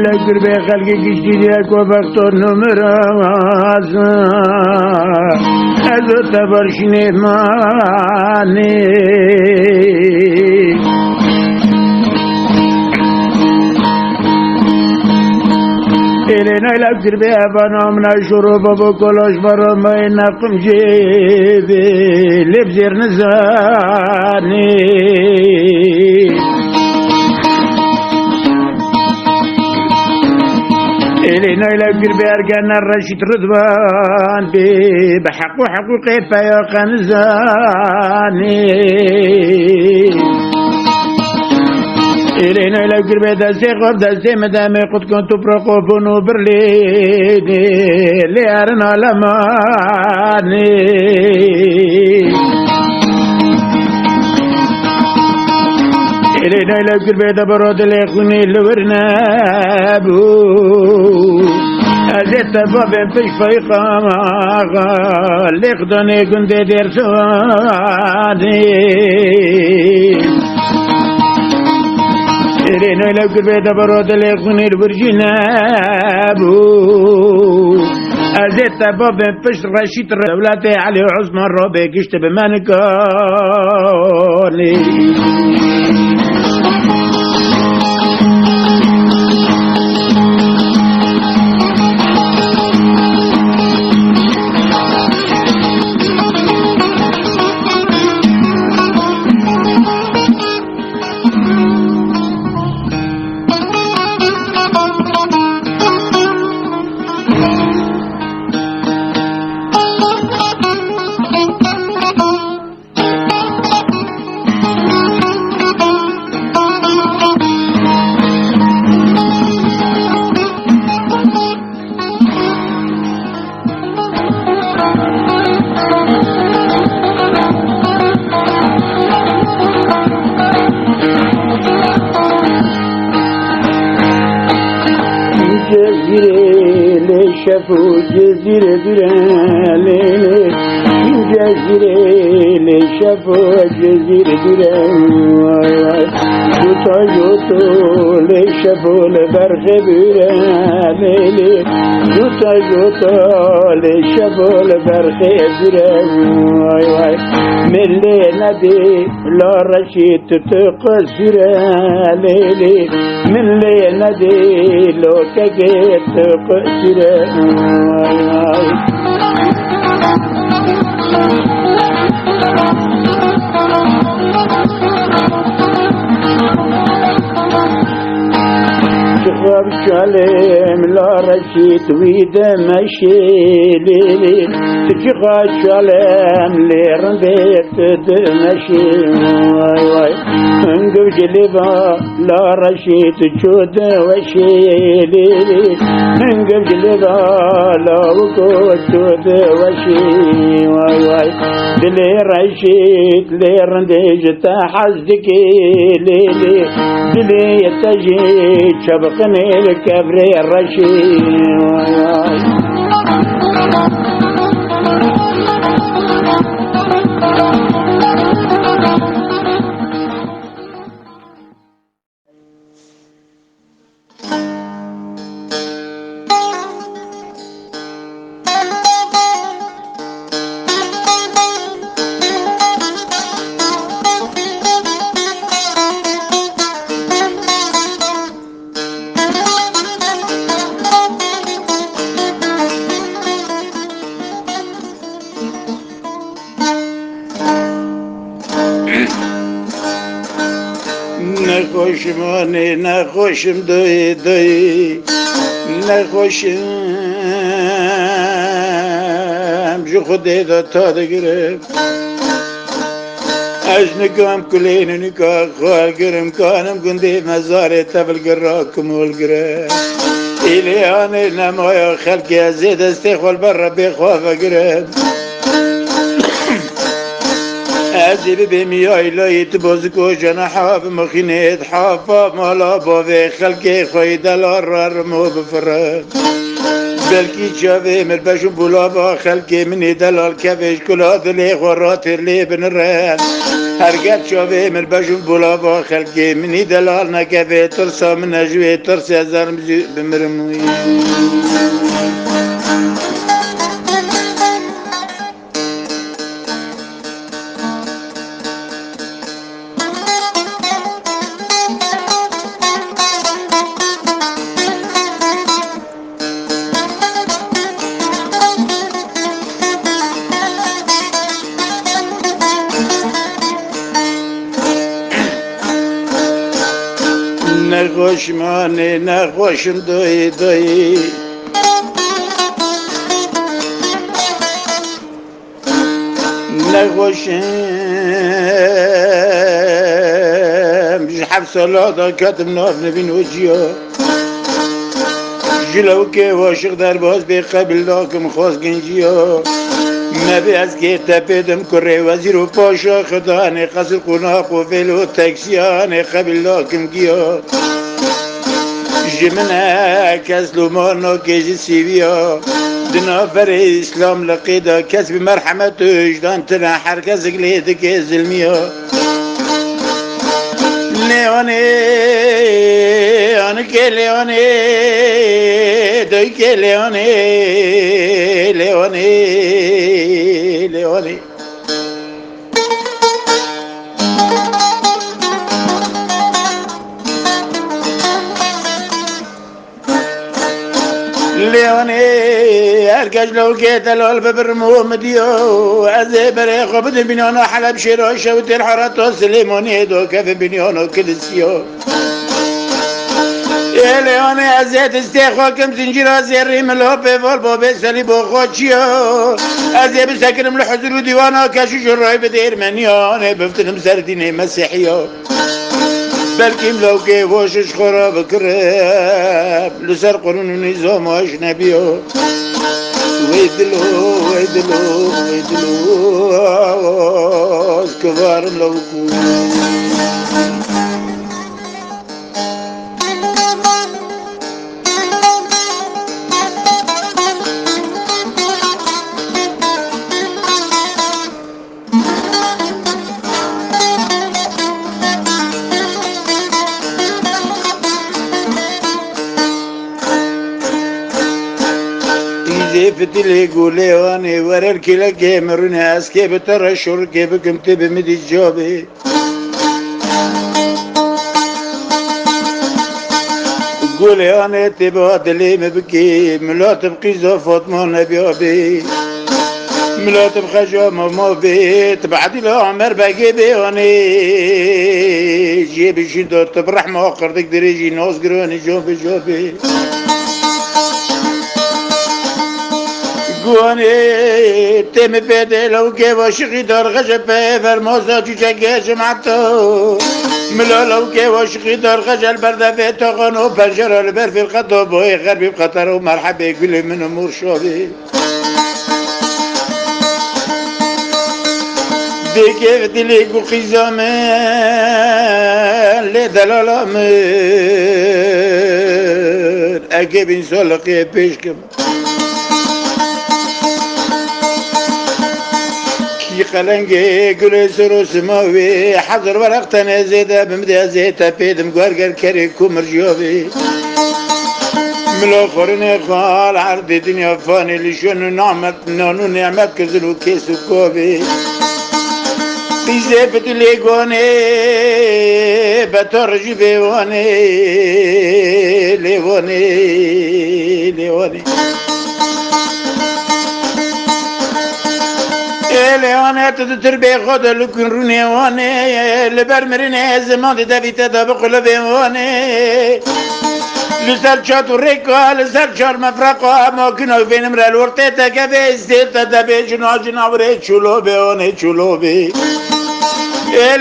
لا قربي خلقي كشتيك وبختار نمراز أزو تبرشني ماني إلينا لا قربي أبانا من الشروب بكلاش برا ما ينقم جيبي لبزير نزاني إلينا إلى قرب أرقان الرشيد رضوان بحق وحقوقي فيا خنزاني إلينا إلى قرب دازي غرب دازي مدامي قد كنت برقوبون وبرليني لأرنا لماني إلينا إلى قرب دبرود الإخواني الورنابو أزيت بابين فيش فيقا لقدني كنت دير سواني إلينا إلى قرب دبرود الإخواني الورجنابو أزيت بابين فيش رشيد دولتي علي عثمان ربي كشت بمانكاني جزيرة شافو جزيرة درالي جزيرة شافو جزيرة درالي جوتا جوتو شافو البرخ برالي جوتا جوتا شافو البرخ درالي من لي نبي لا رشيد تقصر ليلي من لي نبي لو تجيت تقصر شخاب شالم لا رشيد ويد مشي ليلي تشخا شالم ليرندت تمشي واي واي انقو جلبا لا رشيد تشود وشي ليلي انقو جلبا لا وكو تشود وشي واي واي دلي رشيد ليرندج تحزدكي ليلي دلي يتجي شبقني الكبري الرشيد نخوشم آنی نخوشم دوی دوی نخوشم جو خودی دا تا دگرم از نگام کلین نگاه خوال گرم کانم گندی مزار تبل گراکم ول گرم ایلی آنی نمایا خلقی ازید استخوال بر ربی خواه گرم أزيب بمياي لايت بوزكو جناحا بمخينيت حافا مالا بوفي خلقي خويد الارار مو بفرق بلكي جافي مربشو بولابا خلقي مني دلال كفش كلا دلي خوراتر لي بنران هرقات شافي مربشو بولابا خلقي مني دلال نكفي ترسا من أجوي ترسا زرمزي بمرموي نخوشم آنی نخوشم دوی دوی خوشم جحب سلادا کتم ناف نبین وجیا جلو که واشق در باز به قبل لاکم خواست گنجیا نبی از که تپیدم کره وزیر و پاشا خدانه قصر قناق و فیل و تکسیانه قبل لاکم گیا جمنه کس لومانو کجی سیویا دنافر اسلام لقیدا کس بمرحمت وجدان تنا حرکز قليد که ظلمیا لیونی آنکه لیونی دوی که لیونی لیونی لیونی لیونی هرگز لو که دلال ببرمو مدیو از برای خوب بنیانو حلب شیرا شوت الحرات و سلیمانی دو کف بنیانو کلسیو لیونی از استخواکم زنجیر زیری ملو بفال بابی سلی بخوچیو از بسکرم لحضور و دیوانا کشو جرای بدیر منیانه بفتنم سردین مسیحیو بلکیم لو که واشش خراب کرب لسر قرون و نظام اجنبیو ويدلو ويدلو ويدلو كبار لوكو فتلي قولي واني ورا الكلا كامروني اسكي بترى شركي بكمتي بمدي جوبي قولي واني تبعت لي مبكي ملا تبقي زفات ما نبيابي ملا تبقى جامع ما بي تبعتي له عمر باقي بي واني جيبي شدار تبرح ما قردك دريجي ناس قراني جوبي جوبي گوانی تم پیده لو که واشقی دار غجب فرمازا چوچگه جمعتو ملا لو که واشقی دار غجل برده به تاقانو پنجره لبر فی القطع بای غربی بخطر و مرحبه گل من امور شابی دیگه دلی گو خیزامه لی دلالامه اگه بین سالقی پیش کم قلنگی گل سر و سماوی حضر ورق تنزیده بمده زیتا پیدم گرگر کری کمر جوابی ملا خورن خال عرض دنیا فانی لشون نعمت نانو نعمت کزلو کیس و کوبی بیزه بدلی گوانی بطار جیبی وانی لیوانی لیوانی لیوانه تدتر بی خود لکن رو نیوانه لبر مرینه زمان دیده بیته دا بقل بیوانه لسر چاتو ریکا لسر چار مفرقا ماکنو بینم رل ورته تکه بی استیتا دا بی جنا جناوره چولو بیوانه چولو بی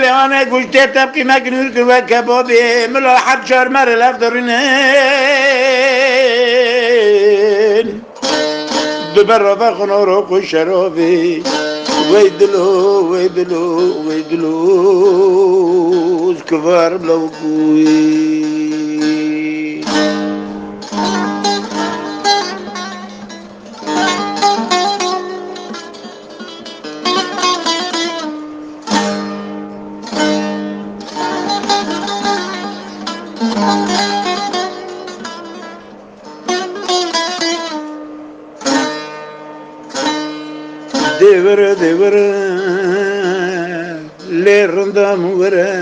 لیوانه گوشته تبقی مکنور کن و کبابی ملا حد چار مر لفدرینه دبر را بخنا رو خوش شرابی ويدلو ويدلو ويدلو كبار بلوكوي دیور دیور لیرندم وره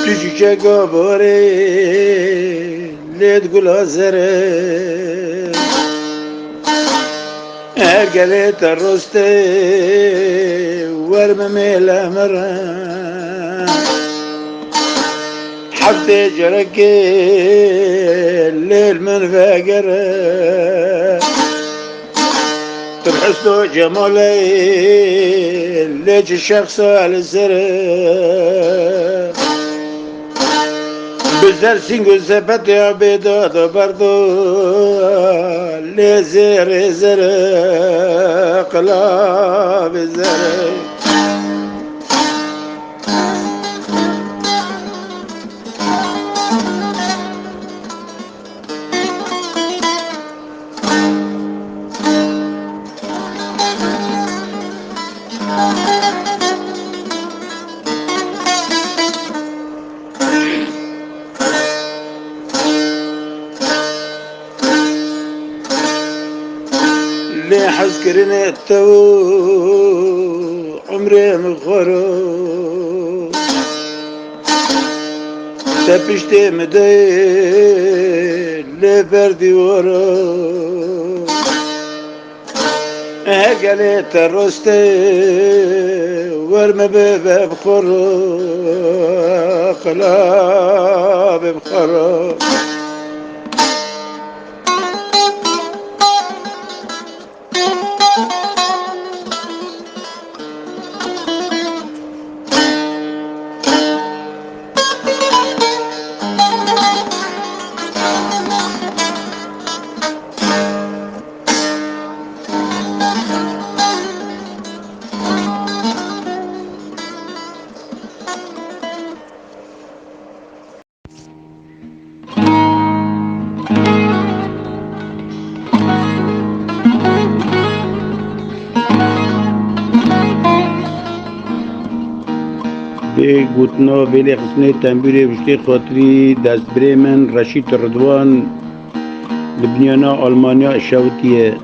تشیچه گاباره لید گلازره ارگله ترسته ورم میله مره حبت جركي الليل من فقره الحسن جمالي ليش الشخص على الزرق بزر سینگو زبط عبیداد و بردو لزر زر قلاب زر لي حز كرنا التو عمري مغرو تبشتي مدي لبردي ورو هقلي ترستي ورم باب خرو قلاب بخرو گوتنا ویلی خسنه تنبیره بشتی خاطری دست بريمن رشید رضوان لبنیانا آلمانیا شوتیه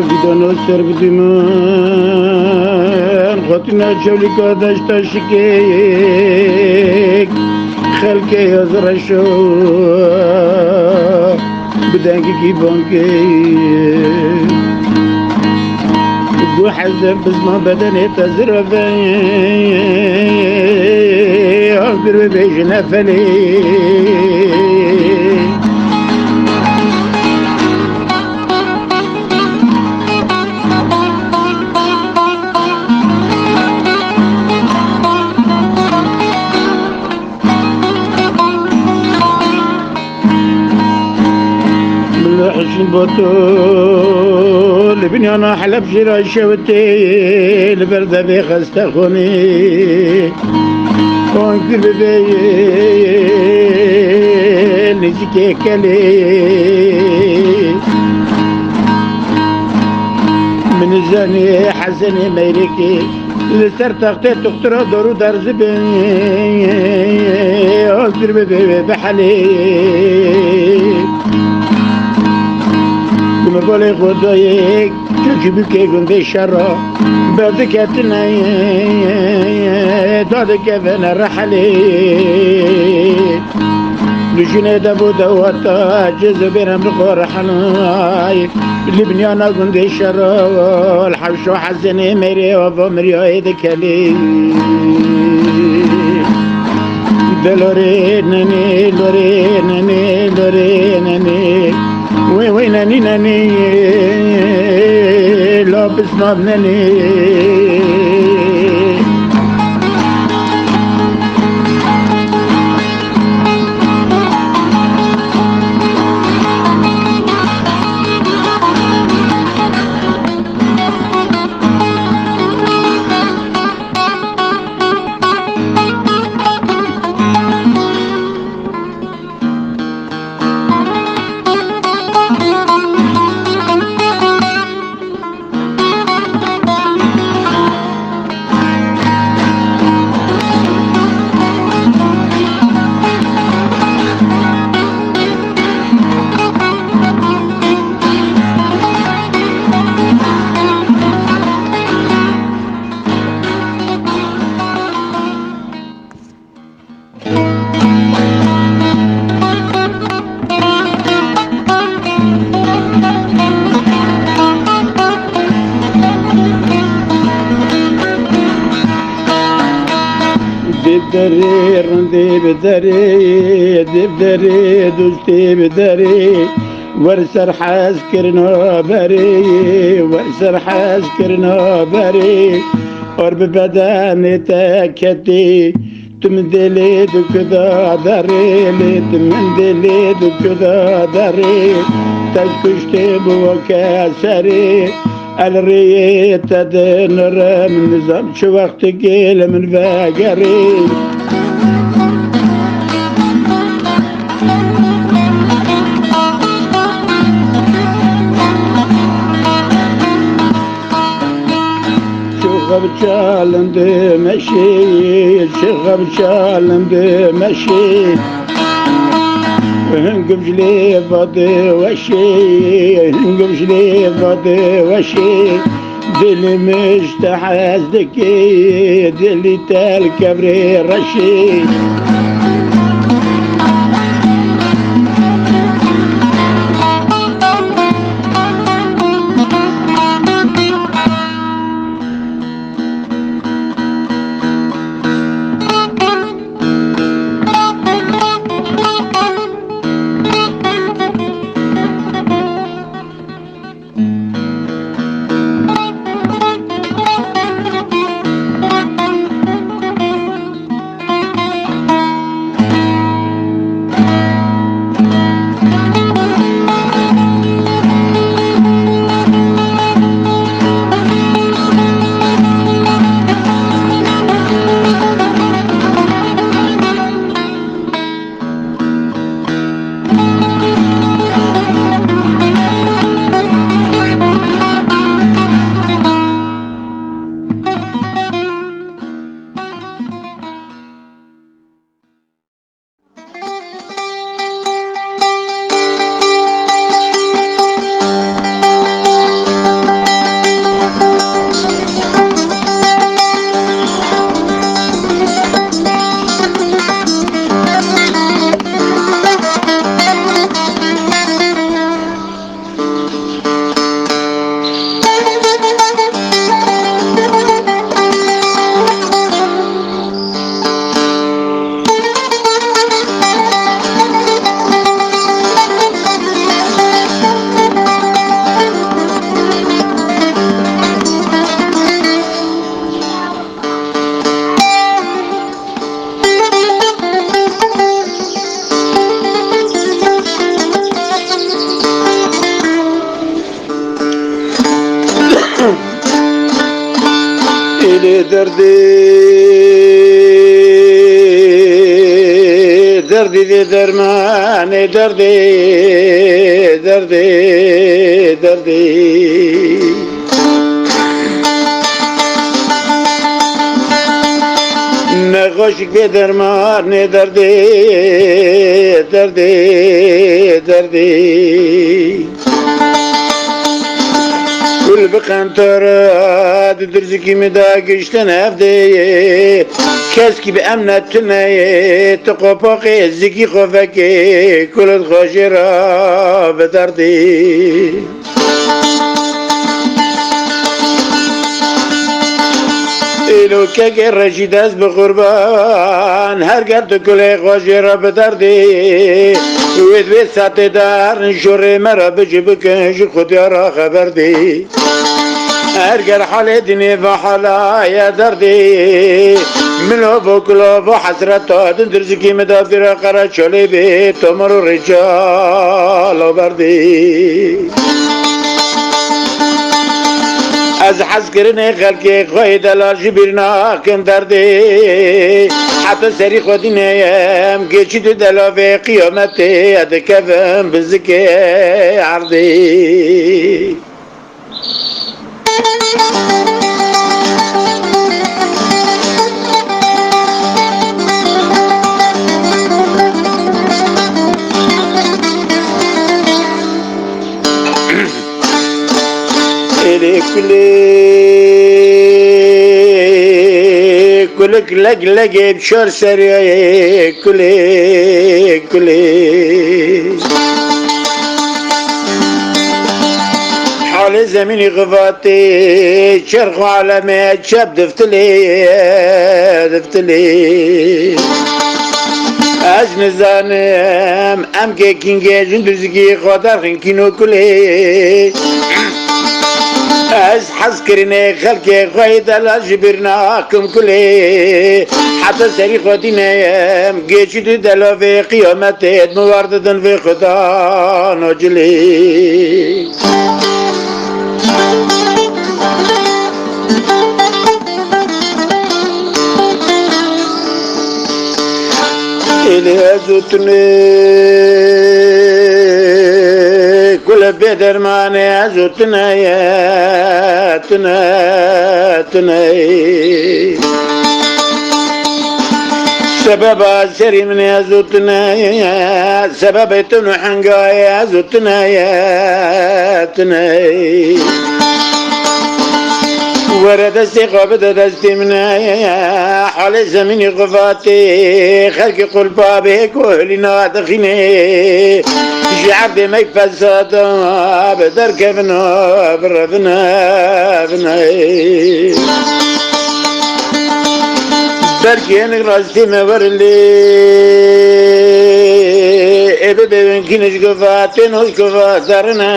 vidano servdi man خاطنا جولika داشتا شکیک خلقه یزرشو بدنگی کی بانکی گو حزب بزمان بدنی تزرفه اقدر ببیش نفلی حسن بطول بنيانا حلب شراي شوتي البردة بيخست خوني وانكر ببين نسكي كلي من الزاني حسني ميريكي لسر تغطي تخترى دورو درز بين اقدر ببين بحلي مقالي خدايك كيف گنده شرا بعد كاتنا داد كيفن الرحلي لجنة دبو دواتا جزو بينهم نقور حناي لبنيانا گنده شرا الحبشو حزني ميري وفا مريا ايدكالي دلورينني لورينني لورينني وين ناني ناني لابس نابناني بدري رندي بدري بدري دوستي بدري ورسر حاسكرنا بري ورسر حاسكرنا بري قرب بدن تكتي تمدلي دكدا دري تمدلي دكدا دري تكشتي بوكاسري الريت تدنر من نظام شو وقت قيل من فاقري شغب شالند مشي شغب شالند مشي هنقبش لي فاضي وشي هنقبش لي فاضي وشي دلي مش تحاسدكي دلي تال كبري رشي إلي دردي دي درماني دردي نخوشك بي درماني دردي كل بقنطر درزكي مداقشتن هفدي كسكي بأمنتنا تقوباقي زكي خوفكي كل الخشرة بدردي إلو كاكي رشيد از بقربان هر قد كل خشرة بدردي ويد ويد ساتي دار نشوري مرا بجبكنش خود يارا خبر دي ارقر حالي ديني فحالا يا دردي منو بكلو بحسرتا دندرزكي مدافر قرا شولي بي تمر الرجال وبردي از حسكرني خلقي خوي دلال جبرنا كن دردي حتى سري خودي نيام قيشي دلال في قيامتي ادكفن بزكي عرضي كلك لق بشور سريع كلي حالي زمینی غفاتی چرخ عالمه چپ دفتلی از نزانم ام که کینگه جندوزگی خاطر خینکینو کلی از حس کرنه خلق خواهی دلال جبرنا کم کلی حتی سری خودی نیم گیچی دو دلاوی قیامتت موارددن و خدا ناجلی إلي أزوتني كل بدر ماني أزوتنا يا تناي سبب سري من أزوتنا يا سبب تنو حنقاي أزوتنا يا تناي ورد استقابة دستي من حال زميني غفاتي خلق قلبا بك وهلنا دخيني شعب ما يفسد بدر كفنا بردنا بركين راستي ما ورلي ابي بيمكنش غفاتي نوش غفاترنا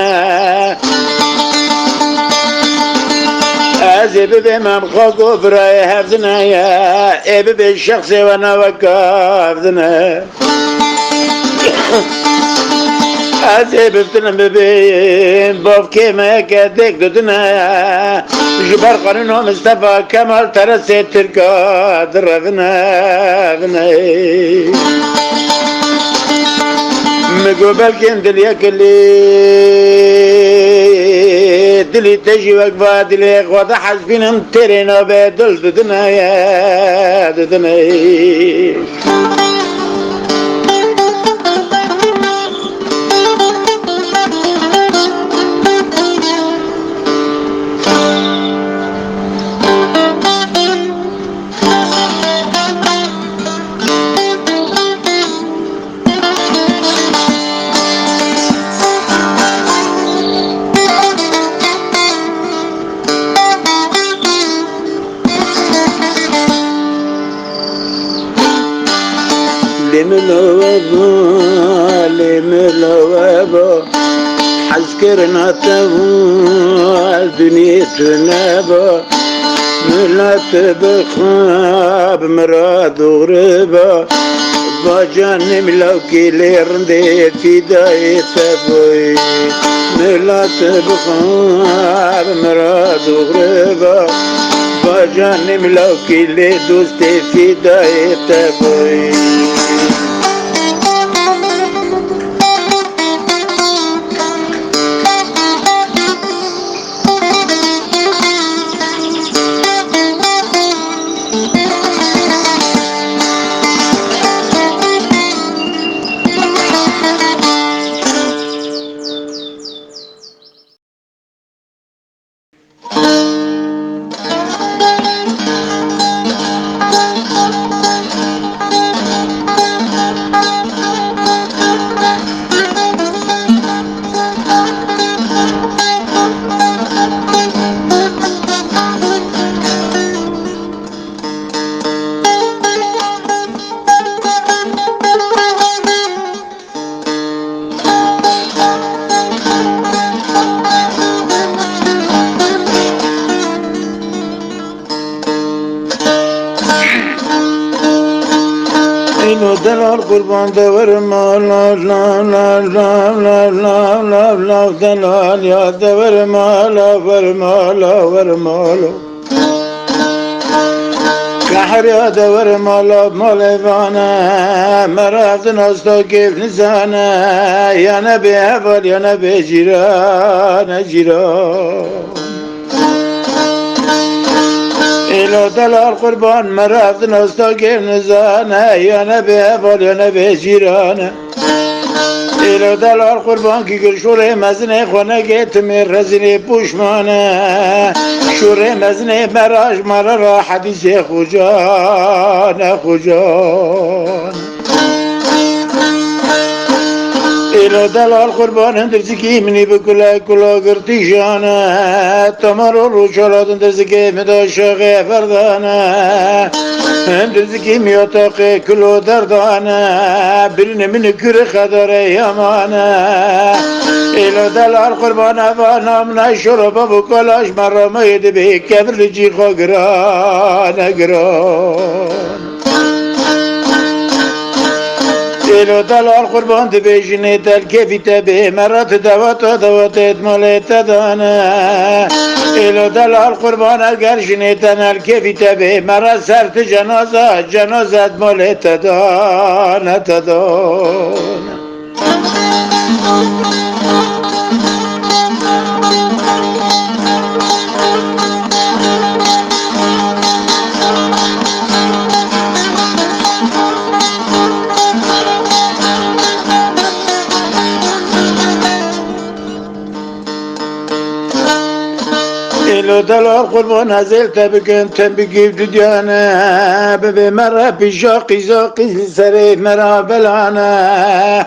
ابي بمام خاكو براي حفظنا يا ابي بالشخص وانا وكافذنا ابي بفتنا ببين باب كيما كدك دودنا جبر قانون مصطفى كمال ترسي تركا درفنا مقبل كن دليا كلي دلي تجي وقفا دلي غوضا حسبينهم ترينا بدل ددنا يا ددنا لملوابا حذكرنا تبو الدنيا تنابا ملات بخاب مراد غربا باجان ملوكي ليرندي في داي تبوي ملات بخاب مراد غربا باجان ملوكي لدوستي في داي تبوي اینو دلال قربان دورما لا لا لا لا لا لا لا لا دلال یا دورما لا ورما لا ورما لا كحر يا دورما لا مالفانا مرافت ناستا كيف نزانا يا نبي هفال يا نبي جيران جيران إلى دلال قربان مرافت ناستا كيف نزانا يا نبي هفال يا نبي جيران إلى دلال قربان كي كل شوري مزني خونه جيت من رزني بوشمانه شوري مزني براج مرة حديث خوجان خوجان إلو دلال قربان درزكي مني بكلا كلا قرتيشانا تمر الرجالات درزكي مدا شاغي فردانا درزكي ميوتاقي كلو دردانا برن من كر خدر يمانا إلو دلال قربان أفانا من شرب بكلاش مرة ما يدبي كبر لجي خقران قران إلو دلال قربان تبيجني تلكيفي تبي مرات دوات اتماليت دانا إلو دلال قربان القرشني تنال كيفي تبي مرات سرت جنازة اتماليت دانا إلو دلال قربان هزلت بكنت بقيب ديانا ببي مرة بشاقي زاقي سري مرة بلانا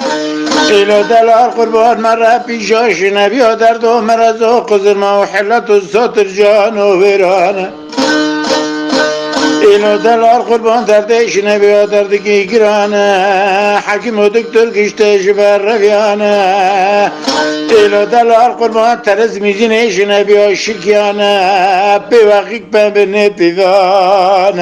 إلو دلال قربان مرة بشاش نبي دردو مرة زوق زرما وحلت السطر جانو ويرانا إلو دلال قربان دردش نبي دردكي قرانا حكيم ودكتور كشتش برفيانا إلو دلال قربان ترز ميزينيش نبي شكيانا بواقيك بابني بيفان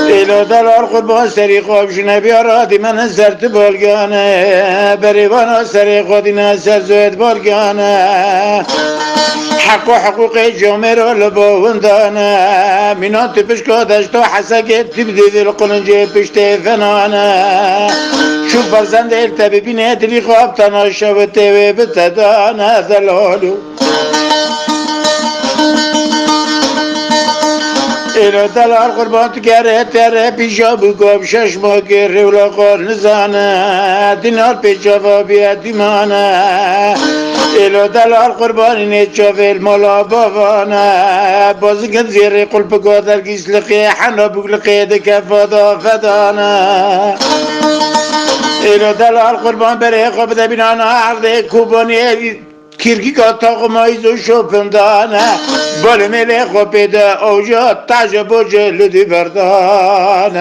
إلو دلال قربان سريقو بشنبي أرادي من سرت بالقانا بريوانا سريقو دينا سرزويت بالقانا حقوقي جوميرو لبوندانا منات بشكو دشتو حساكت تبدي ذي القلنجي بشتي فنانا شوف برزند التبي بنيت لي خوابتنا شوتي وبتدانا ذلولو إلو دلال قربان تكره تره بيجابو قوب ششما كره ولا قار نزانا دينار بيجابا بيديمانا إلو دلال قربان نتشافي المولا بابانا بازقن زيري قلب قادر قيسلقي حنا بقلقي دكفادا فدانا إلو دلال قربان بريقو بدا بنانا عرضي كوباني كيركي قطاق مايزو شوفندانا بالملي خوبيدا اوجا تاج بوجه لدي بردان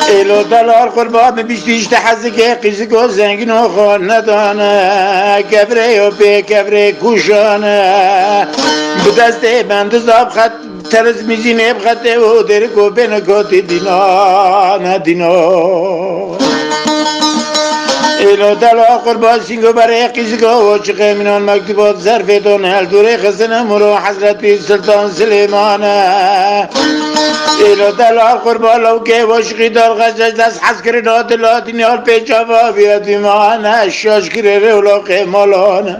إلو دلال قربان بيشتيش تحزكي قيزكو زنگينو خان ندانا كبري وبي كبري كوشانا بدستي بند زاب خط ترز ميزيني بخطي ودركو بينكو دينا إلو دلال قربان سينغو بري قيزكو وشقي منون مكتوبات زرفيتون هل دوري خزنة مرو حضرت سلطان سليمانا إلو دلال قربان لو كي وشقي دار غزج دست حسكري نات لا دنيال بيجابا بيدي معانا الشاشكري رولو قيمالانا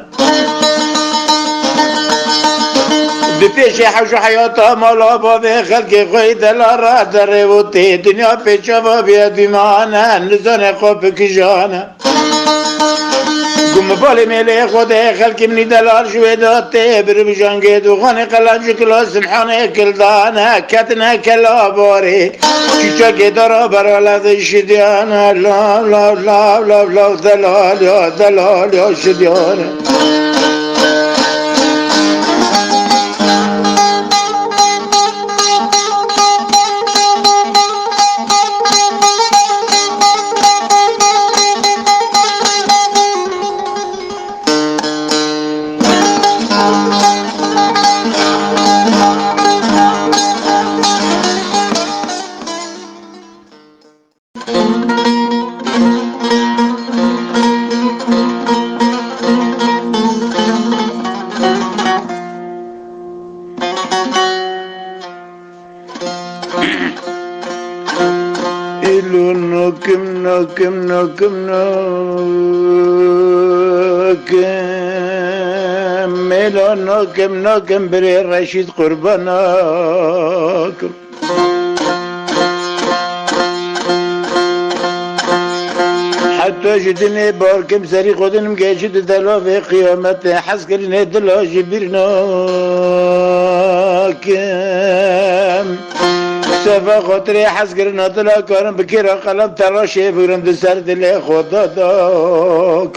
بپیش حوش حیاتا مالا بابه خلق خوی دلارا داره و تی دنیا پیچا با بیاد بیمانه نزان خوب کجانه گم بالی میلی خوده خلق منی دلار شوی داته بر بجانگه دوخانه قلنج کلا سمحانه کلدانه کتنه کلا باری چیچا که دارا برا لذ شدیانه لا لا لا لا لا دلال یا شدیانه ناكم بري رشيد قرباناكم حتى جدني باركم سري خدنم جيشد دلا في قيامته حسكرني دلا جبرنا سفا خطري حسكرنا طلا كارم بكيرا قلم تراشي بغرم دسر دلي خدا داك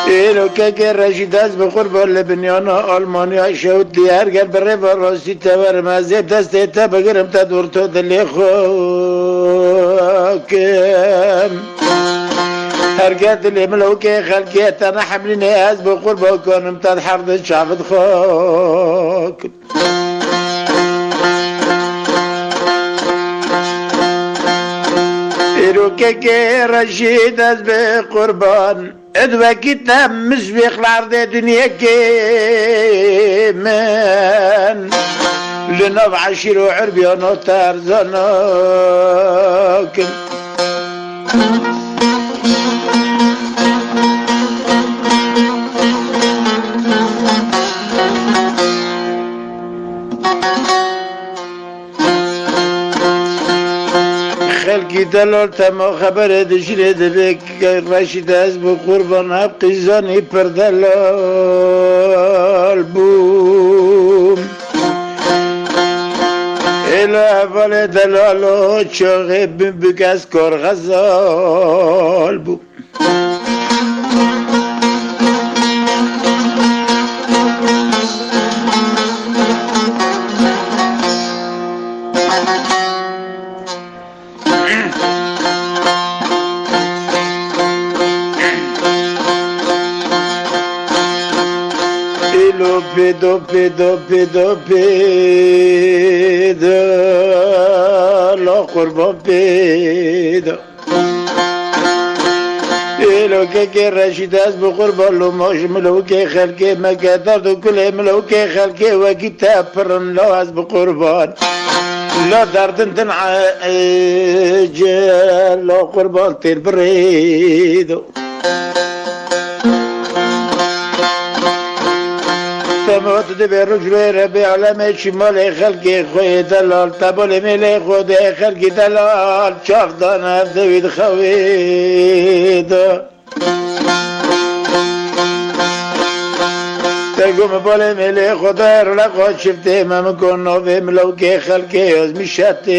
إلو كاكي رشيداز بقربان لبنيانا ألمانيا شهود ديار قال بريفا راسي تبر مازيب دستي تبقرم تدورتو دلي خوكم هرقات اللي ملوكي خلقيت أنا حمليني أز بقربان كونم تدحرد الشعب خوكم إلو كاكي رشيداز بقربان ادوى كتاب مسبق العرض دنيا كيمن لنوب عشير وعربي ونوتار زناك خلقي دلال تما خبر دشري دبك راشد أزبو قربان أبقي زاني بردلال بوم إلا فالي دلالو تشغي بمبك أسكر غزال بوم Pido, pido, pido, pido, lo قربان pido. إلو كي رشيد أسبو قربان لو ماش ملوكي خلقي ما قدرت كل ملوكي خلقي وكتاب فرن لو أسبو قربان لا دردن تنعجل لو قربان تير بريدو تموت دبي رجل ربي على شمال خلقي خوي دلال تبولي ملي خود خلقي دلال شاف دانا ذويد خويد تقوم بولي ملي خود رلقو شفتي ما مكون نوفي ملوكي خلقي يوز مشاتيدو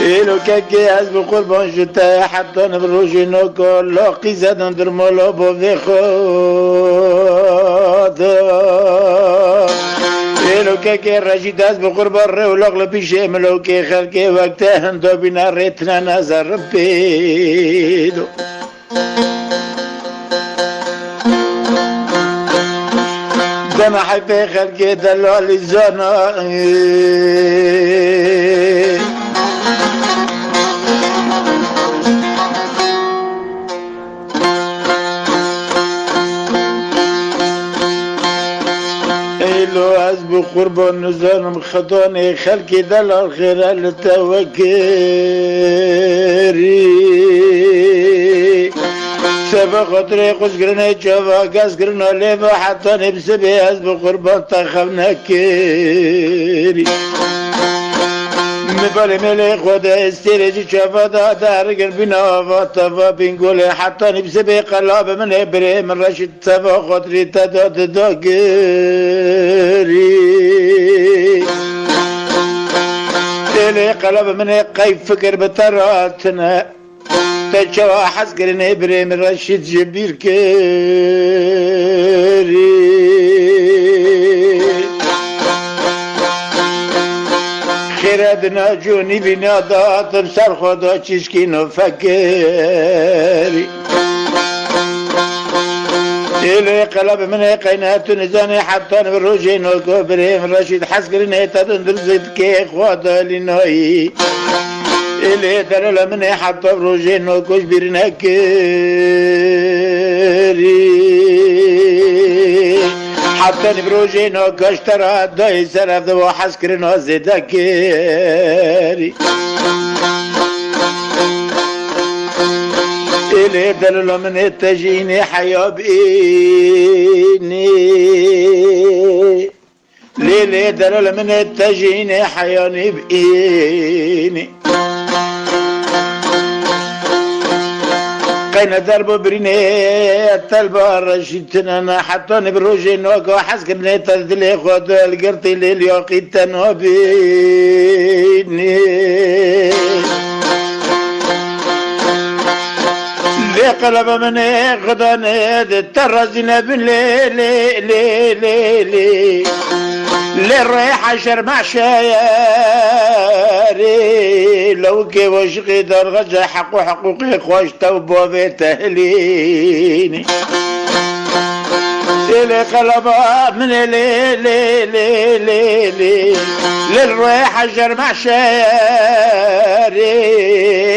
إلو كاكي أزبو قربان جتا حتى نبروجي نوكو لاقي زادن درمولو بوفي خود إلو كاكي رشيد أزبو قربان ريو لغل بيشي ملوكي خلقي وقتا هندو بنا ريتنا نظر ربيدو دم حيفي خلقي دلالي زانا أزبو قربان نزانم خطاني خلقي دلال خير التوكري سبا خطري قوش قرني جوا قاس قرنا ليفا حتى نبسبي أزبو قربان تخفنا كيري مبالي ملي خدا استيريجي شافا دار قلبنا فاطفا بنقولي حتى نبسبي قلاب من إبري من رشد سبا خطري تداد داقري إلي قلب من قيف فكر بطراتنا تجوا حسكرين إبري من رشد جبير كري خيرادنا جوني بنا داتم سر خدا چشكينو فكري إلي قلب من قينات نزاني حتى نبروجي نوكو بريم رشيد حسكرين ايتادن درزد كي خوادا لنهي إلي دلال من حتى بروجي نوكوش بيرنا كري حتى نبروجي نوكوش ترى داي سرف دو حسكرين زيدا كري إلي دلال من التجيني حيا بإني ليلي دلال من التجيني حياني بإني خينا دربو بريني التلبار رشيتنا حتى نبروجي نوكو حسك نيتا دلي خود القرطي لليوقي تنوبيني لي قلب مني غداني الترزينا بالليل لي لي لي لي للريحة شرمع شايري لو كي وشقي دار غجا حقوقي خوش توبو بتهليني لي قلبا من لي لي لي لي لي للريحة شرمع شايري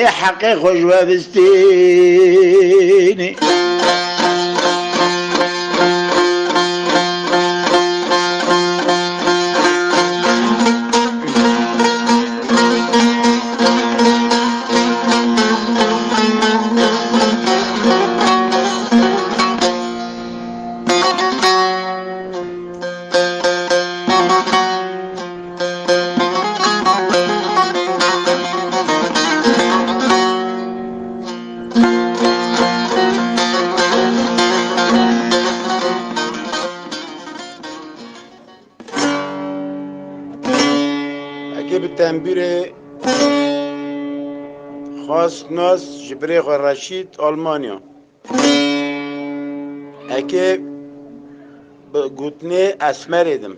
حقي خوش وبستيني تنبیر خاص ناس جبریق رشید آلمانیا اگه گوتنه اسمر ایدم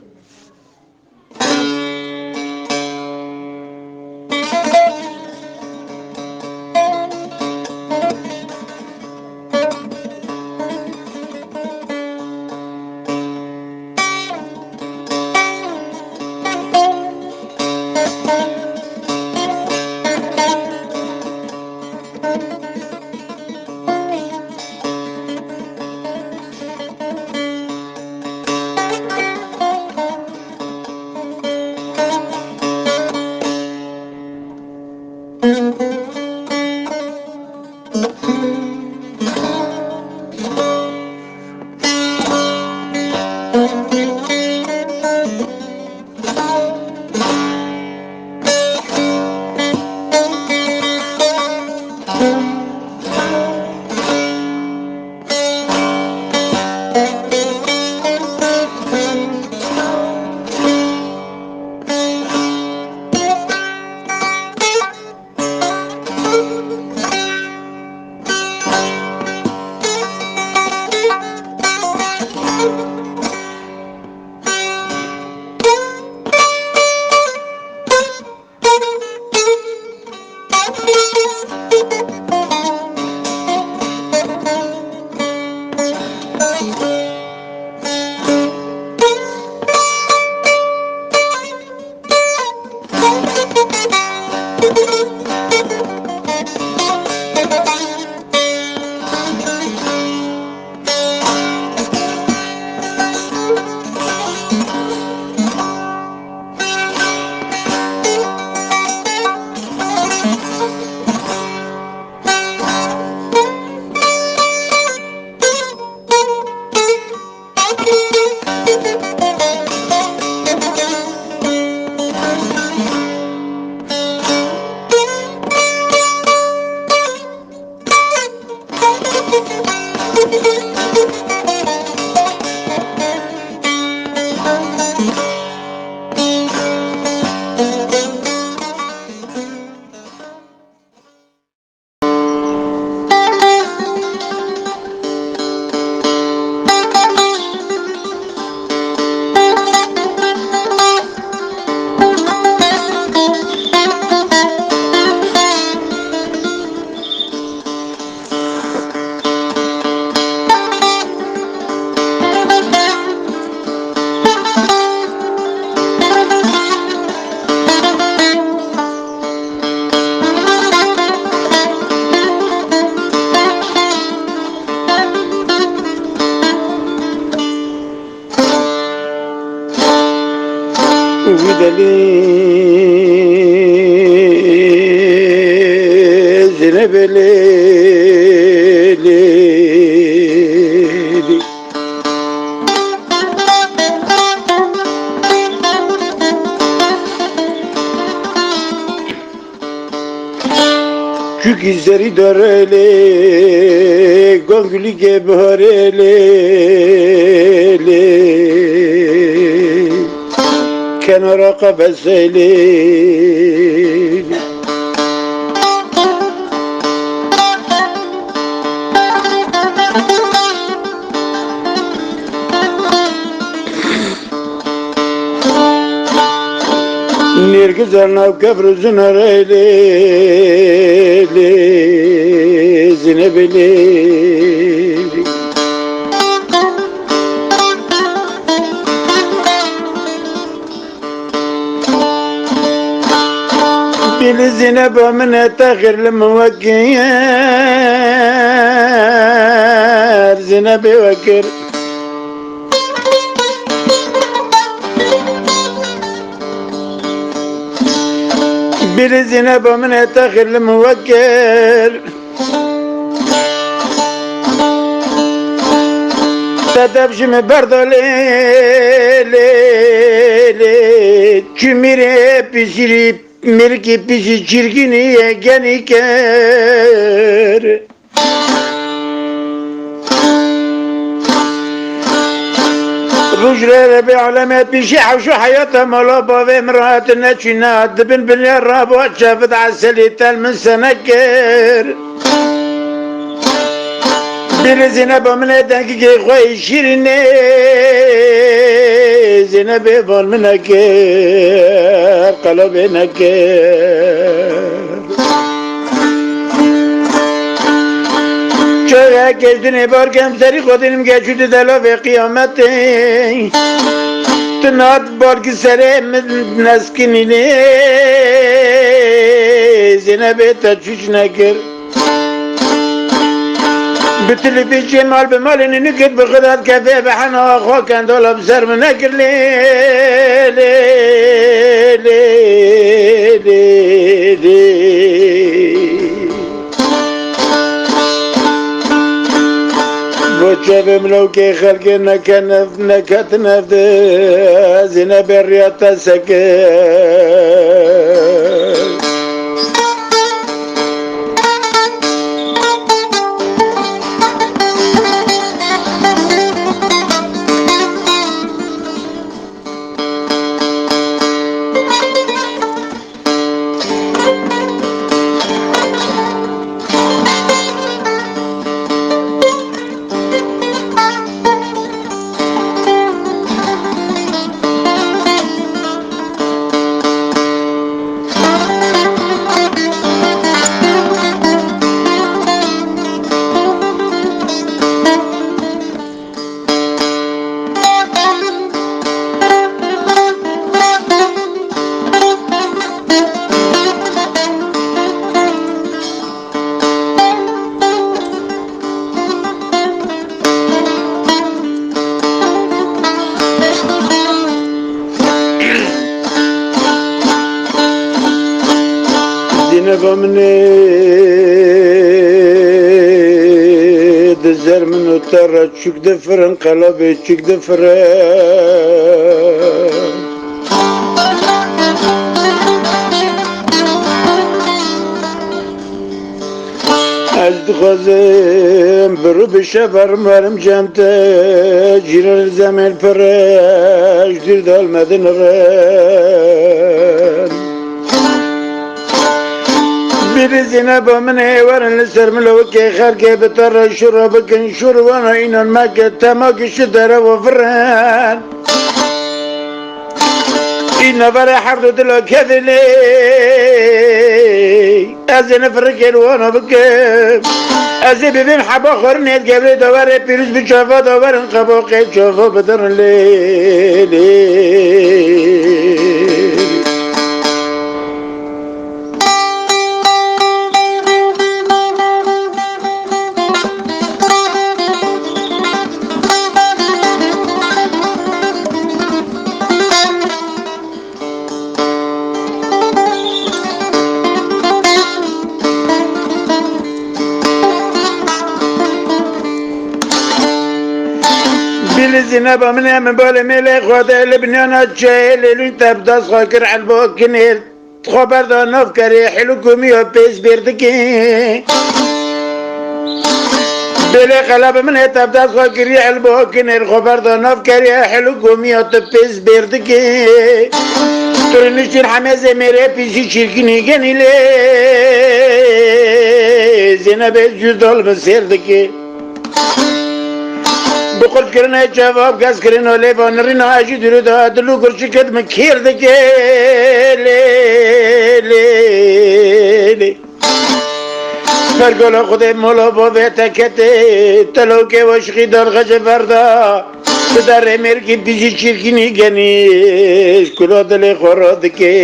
Çünkü zeri darele gonguli gebarele kenara kafesele Nergiz arnav kavruzun arayli zinebeli Bili zineba mine tahirli muvakkiyar Zinebi vakir Biri zineba mine tahirli muvakkir Tedebşimi berdali Çümire pişirip Mirki pişi çirkiniye geniker Rujrere bi alamet bir şey şu hayata malaba ve emrahatine çinat bin bilyar rabu çafet aseli telmin seneker Bir zinebe mine ki koy şirine zinebe bol mine ke kalbine ke Çöğe gezdini barkem seri kodinim geçüdü dela ve kıyameti Tınat barki seri neskinini zinebe teçüç nekir Bütülü bir cemal bir malini nükür bir kadar kefe ve hana khoken dolab ser nekir Çevim lovke halke nekat nevde zine berriyata seke Zinebamne dizer min utara çükde fırın kalabe çükde fırın Ez dixwazim biru bişeverim verim cemte Ciran zemel pereş dir dalmedin ren Biri zineba mine verin liser milovke Khalke betarra şurabekin şurvana inanmak ettemak işi dere ve fren İnne vere hardu dilo kedili Ezine frikir vana bikim Ezi bibim haba khornet gebri davare Pirüz bir çafa davarin kabaki çafa bedirin li Zineba من böyle melek vade le binana çeylerin tebdas fakir albo kinir خبر دا نف کری حلو کمی و پیس بردکی بله قلب من تبدأ خاكري علبو كنر خبر دا نف کری حلو کمی و پیس بردکی ترنشتر همه زمیره پیشی چرکنی گنیله زینب جدال بسیردکی بقول كرنا جواب قاس كرنا ليبان رنا اجي درو دا دلو قرش كد مكير دكي لي لي لي فرقولا خده مولا بابه تكتي تلو كي وشخي دار غج فردا تدار امير كي بيجي چركيني گنيش كلا دلي خورا دكي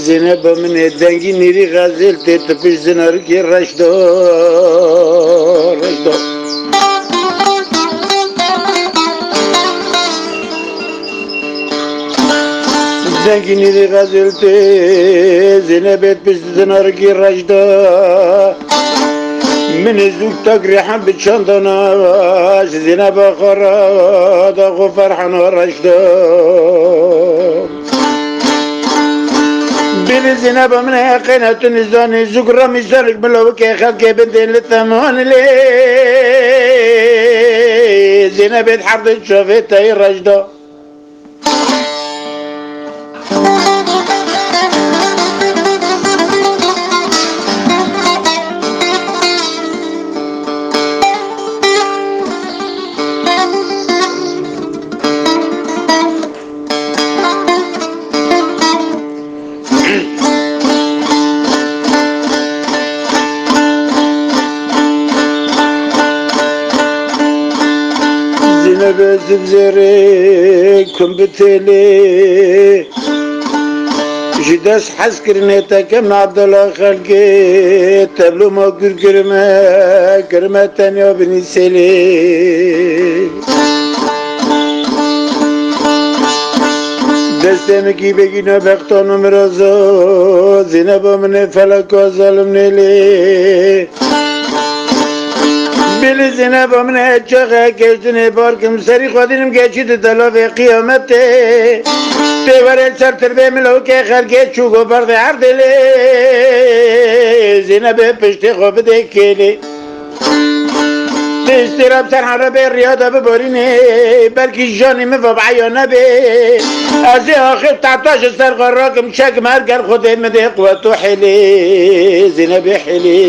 زينب من الدنجي نيري غازل تتفش زنار كي رشدو رشدو الدنجي نيري غازل زينب تتفش زنار كي رشدو من الزوج تقريحا بتشندنا زينب خراد اخو فرحان ورشدو بين زينب من قناة النزان زقرة مشترك بالوكي خلق بنتين للثمان لي زينب تحرض شوفتها يرشدو زبزري كم بتلي جداس حس كرنيتا كم عبد الله خلقي تبلو ما كرمة تانية بني سلي دستمكي بگينا بختانو مرازا زينب من فلك وظالم نلي بلی زینب من چقه کشتنی بارکم سری خودینم گچید دلاف قیامت تیوره سر تربه ملو که خلقه چوگو برد عردلی زینب پشت خواب دکلی تشترم سر حربه ریاده ببارینه بلکی جانی مفاب عیانه بی از آخر تعتاش سر غراکم شک مرگر خوده مده قوتو حلی زینب حلی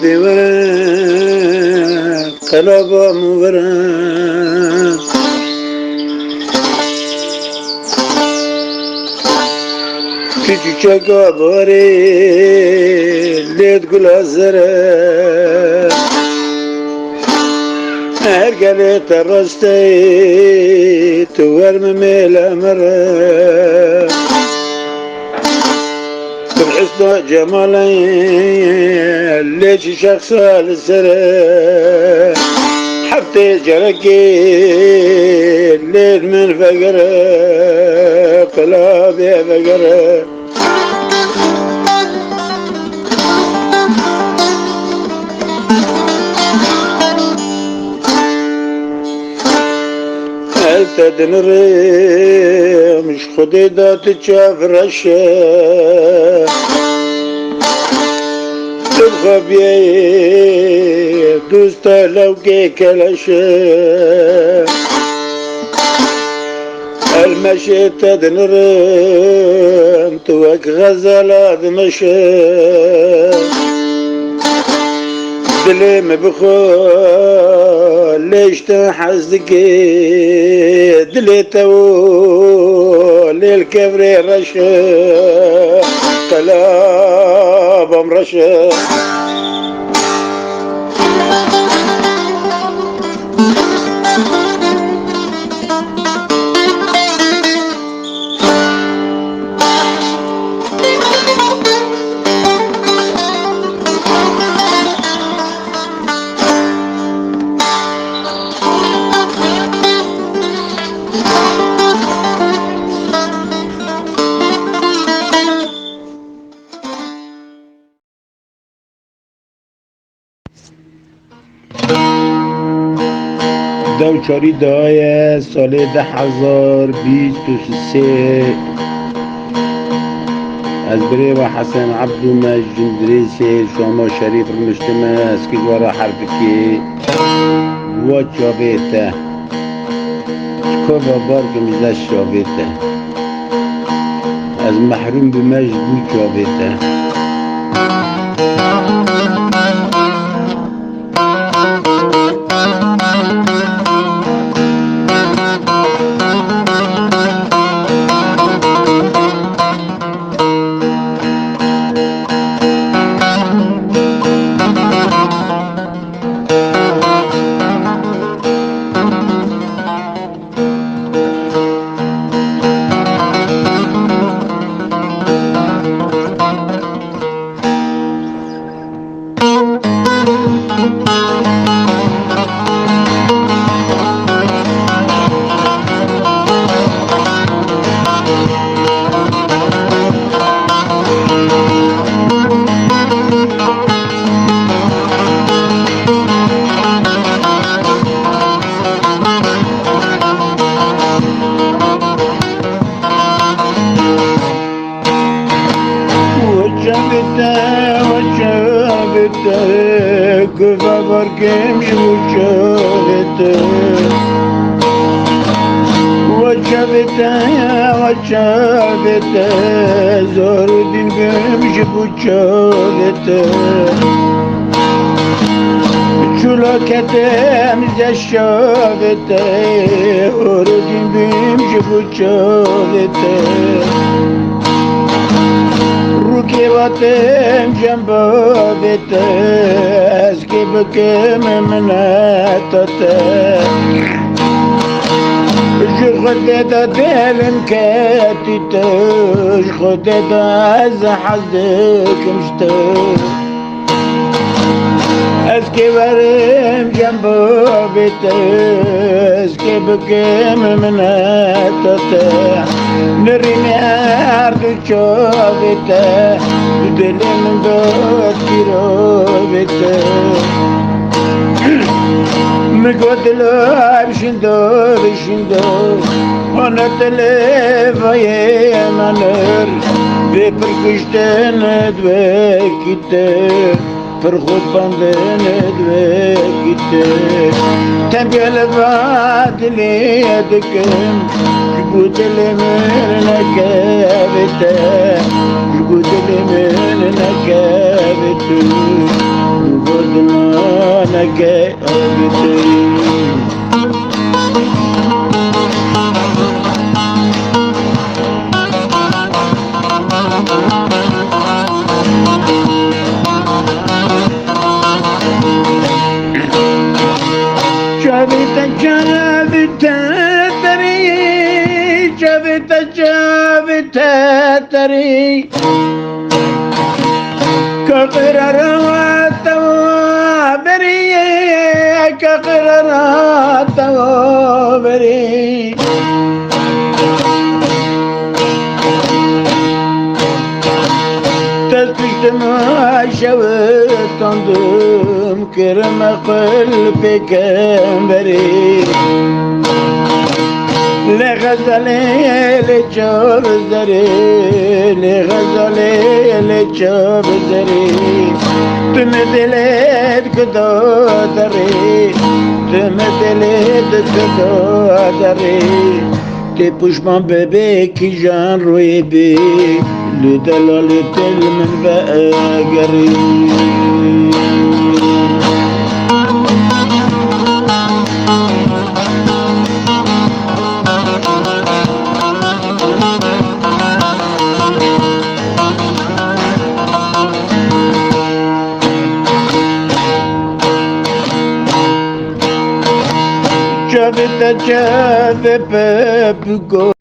دیوره قلبا مغره کی چکا باره تقول الزرع هرقلي ترستي تورم ميلا مرة بحسن جمالي ليش شخص السرة حبتي جرقي الليل من فقرة قلبي فقرة تدنري مش خدي دا تشاف رشا تبغى بيه دوستا لو كي كلاشا المشي تدنري توك غزالة دمشا دلي مبخول ليش تحزك دلي تول الكبري رشا قلاب مرشا دو چاری دای سال 10,023 از بری و حسن عبدو مجندریسی شما شریف المجتمع از کشور حربکی و چابیته کبا بار که میزش چابیته از محروم به مجدو چابیته كفا بركم شوشولته وشابته زور الدين بمش بوشولته شلوكته مزشابته وردين بمش بوشولته ركبتم جنبابته اسكي بكم مناتته خدت دلم كاتيتش خدت عز حزك مشتاق اسكي برم جنبو اسكي بكم مناتته نريني ارض شوفته دلي من دوت كيروبته مقدلو بشندو وانا تلفاي منر ببركشتن دوكيته فرخوت باندن دوكيته تنقل بعد لي دكم جبوت من نكابته جبوت من نكابته قدنا نكابته تري كقرارات بري كقرارات بري تسبيت ما شوت تندم كرم قلبك بري لغزالي لجوب زري لغزالي لجوب زري تمدلت كدو دري تمدلت كدو دري T'es push mon bébé qui j'en rêvé le dalal tellement va agarrer جاب بابكو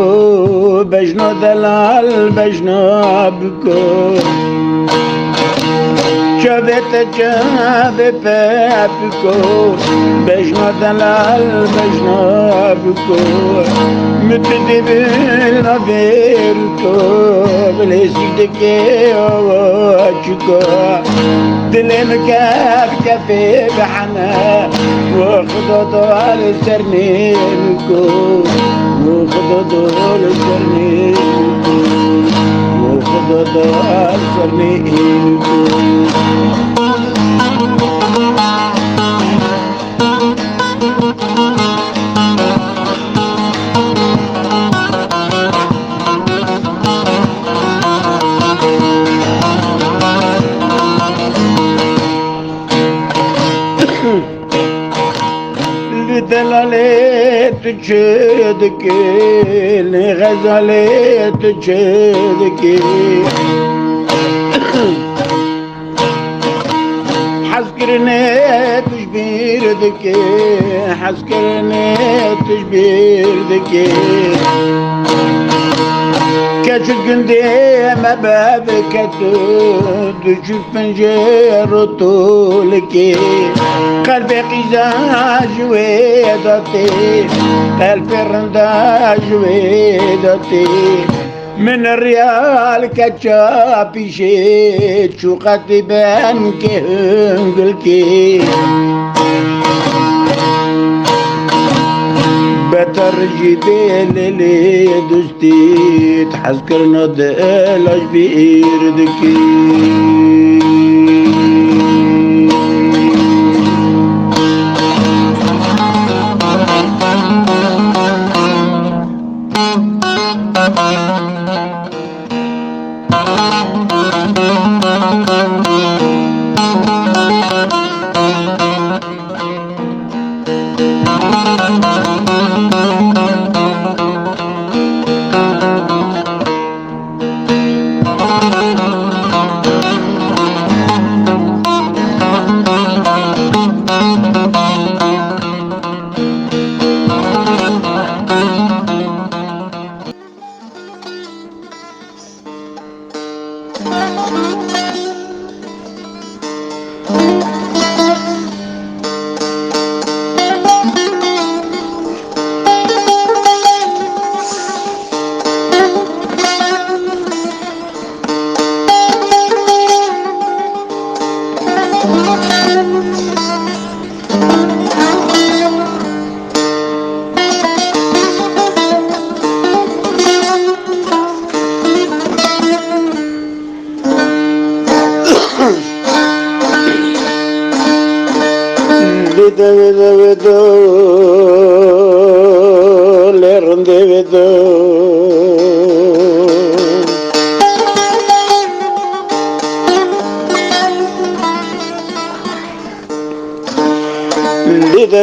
بجنا دلال بجنا بكو جاب بابكو بجنا دلال بجنا بكو متدبل نبيركو بليسك دكي وواجكو دلي مكاب كفي بحنا وخدو طوال سرنينكو وخدو طوال سرنينكو وخدو طوال سرنينكو دلالي تجدكي لغزالي تجدكي حسكرني تجبير دكي حسكرني تجبير دكي كشت قندي ما بابك تشوف فنجر طولكي قلبي قزاز ويدتي قلبي رنداج ويدتي من الريال كتشابي شيت شو قتبان كهنقلكي بترجي ديلي دوستي تحذكرنا ديلاش بإيردكي vedo le ronde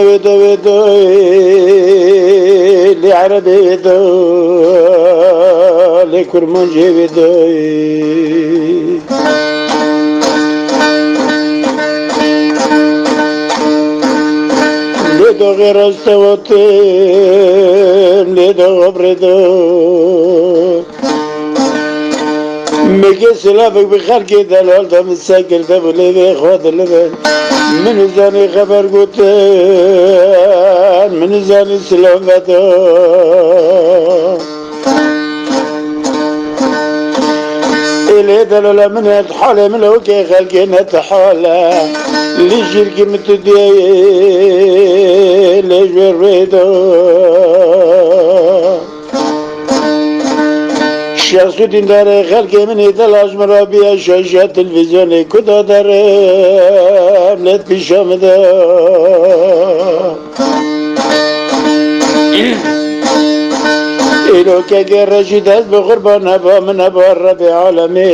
vedo vedo le arabe vedo le kurmanje vedo vedo غير السواتين vedo غبردو مگه سلافك بخلقي دلال دا مساكر دا بليدي خواد اللبن من زاني خبر قوتان من زاني سلافتا إلي دلال من الحالة من وكي خلقي نتحالة ليجيرك متدي ليش بريدو شخص دين داره خلقي من يتلاش مرابيا شاشة تلفزيوني كدا داره ملت بيشام دا إلو كاقي رشيد هز بغربان هبا من هبا الربي عالمي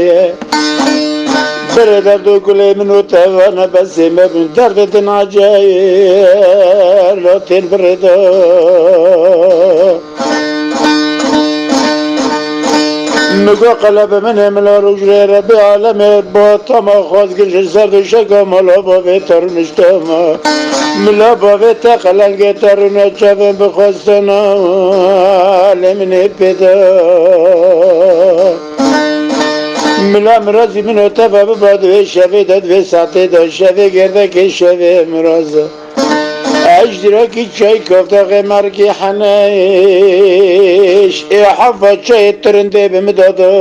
برد عبدو كلي منو تهوانا بس ما بن درد تنعجاير لو تين بردا مگو قلب من ملا رجل ربی عالم باتا ما خواست گنش سرد شکا ملا باوی ترنشتما ملا باوی تقلنگ ترنه چوین بخواستنا عالم پیدا ملا مرازی منو تفا ببادوی شوی دادوی ساعته دا شوی گرده که شوی مرازه اجدراكي شاي كفتاغي ماركي حنايش حفا شاي الترندي بمدادو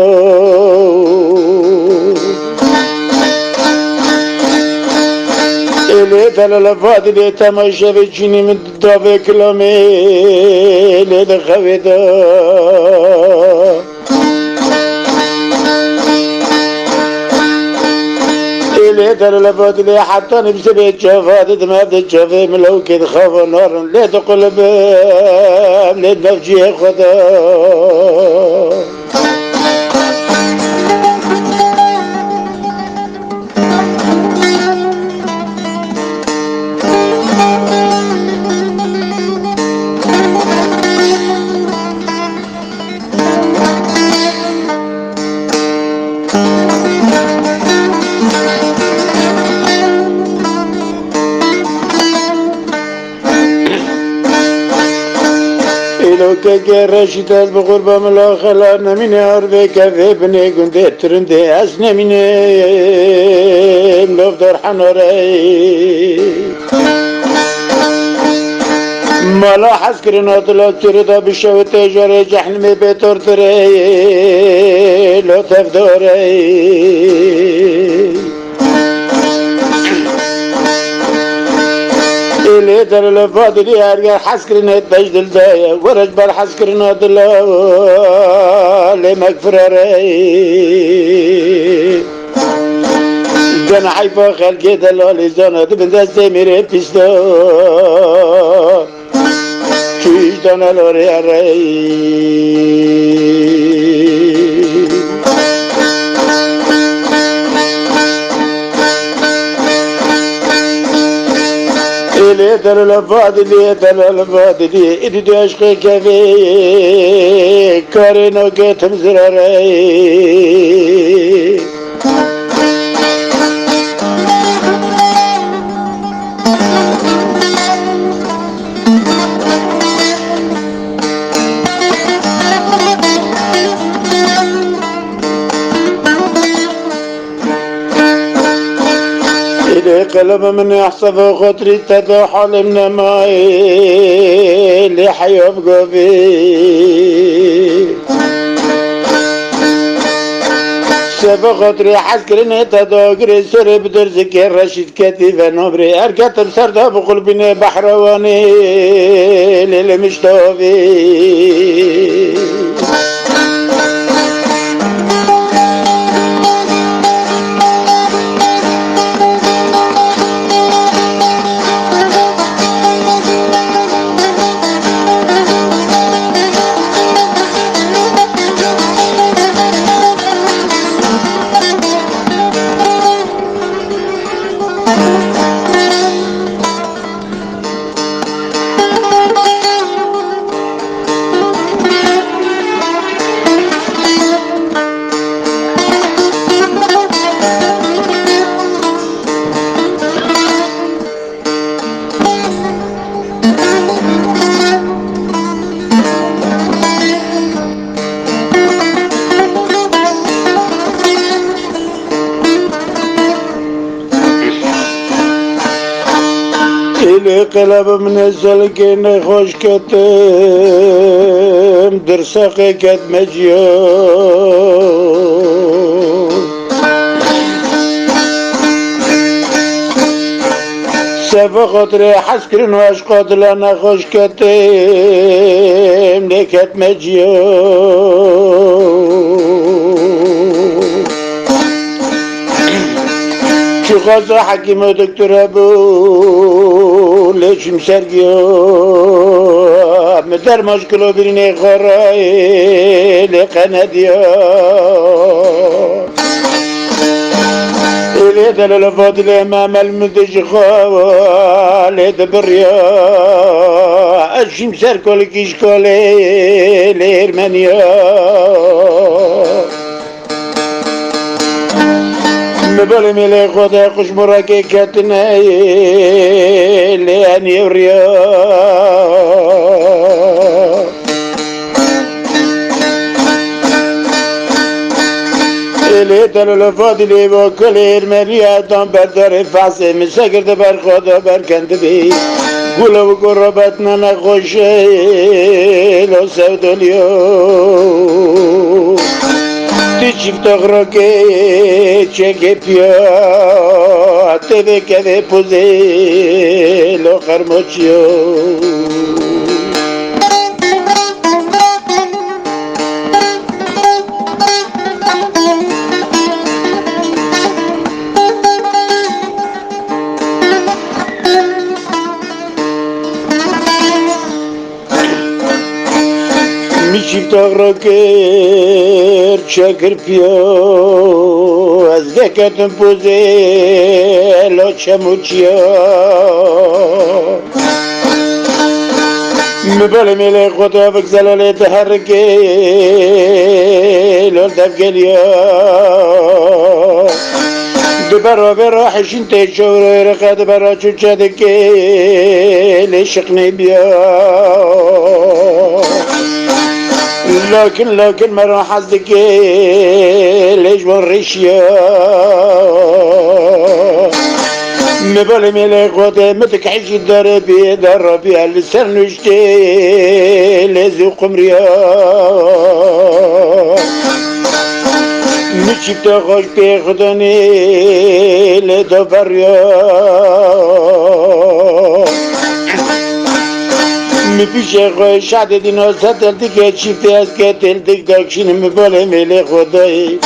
إلي دلال فادي تماشى بجيني من دافي كلامي إلي دخوي دا ليه دلال فادي حتى نفسي بيت شافات ما بدت شافي ملو كد خاف نار ليه تقول باب ليه نفجي خدا لو كاكي رشيد هز بغربة ملا خلا نميني عربي كافي بني قندي ترندي أسنى مني ملوف دار حنوري ملا حسكرنا طلع تردا بشو تجاري جحنمي بيتور تري لو تفدوري إلي دلال فادي أرجع حسكرنا تجدل دايا ورجبر حسكرنا دلا لمكفرري جنا حيفا خلقي دلال زانا دبن دستي ميري بيستو شويش دانا لوري أري إلي دلال فادي إدي عشقي كافي كارينو كتم زراري قلب من يحسب خطري تدو حال من ماي اللي حيوب قبي سب خطري حسكرني تدو قري سري بدر زكي رشيد كتيفة نبري أركتب سرده بقلبني بحرواني للي مشتوبي إلي قلب من الزلقين خوش كتم درسقي كت مجيون سبا خاطري حسكرين واش قاتلنا خوش كتم لكت مجيون شو غازة حكيم ودكتور أبو ليشم سرقيو مدار مشكلة بريني خراي لقنديو إلي دلال فاضل أمام المدج خوالي دبريو أشم سرقو لكيش كولي لإرمانيو مبالي ملي خدا خوش مراكي كاتناي لأني وريا إلي دلال فاضلي وكل إرمانيا دان بردار فاسي مساكر دبر خدا بركند بي قولوا قربتنا نخوشي لو سودوليو Ticik togroke çeke pio Tebe keve puze lo karmoçio Ticik togroke çekir pio Az deketim puze lo çemuçio مبالي ميلي خطوة بكسل اللي تحركي لول تفكيليا دبرو بروح شنتي شورو رقاد برا شوشادكي ليشقني بيا لكن مرة حزكي ليش وريشيا مبالي ميلي خوتي متكحش الدربي دربي اللسان نشتي لازو قمريا نشيب تخوش بيخدني لدفريا مفيش خوي شعد دينو ستل ديكي شيفتي اسكتل ديك داكشين مبالي ميلي خوتي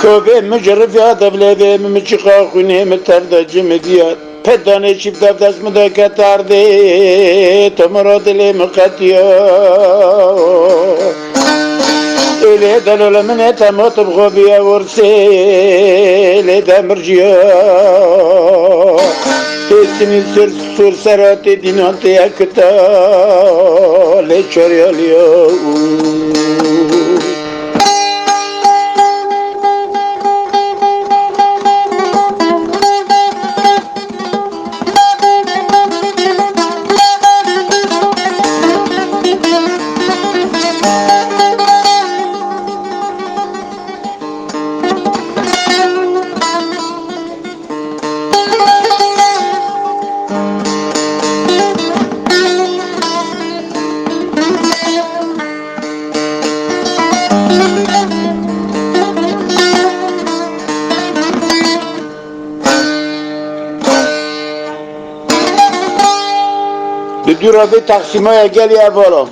كوبي مجرف يا دبلبي مچخا خوني متردا جمديات پدانه شیفت دست مده کترده تمرا دل مقتیا إلي دلول من تموت بغبيا ورسي إلي دمرجيا تسني سر سراتي دينانتي أكتا لشوريا اليوم Durabe Taksima'ya gel ya bolo.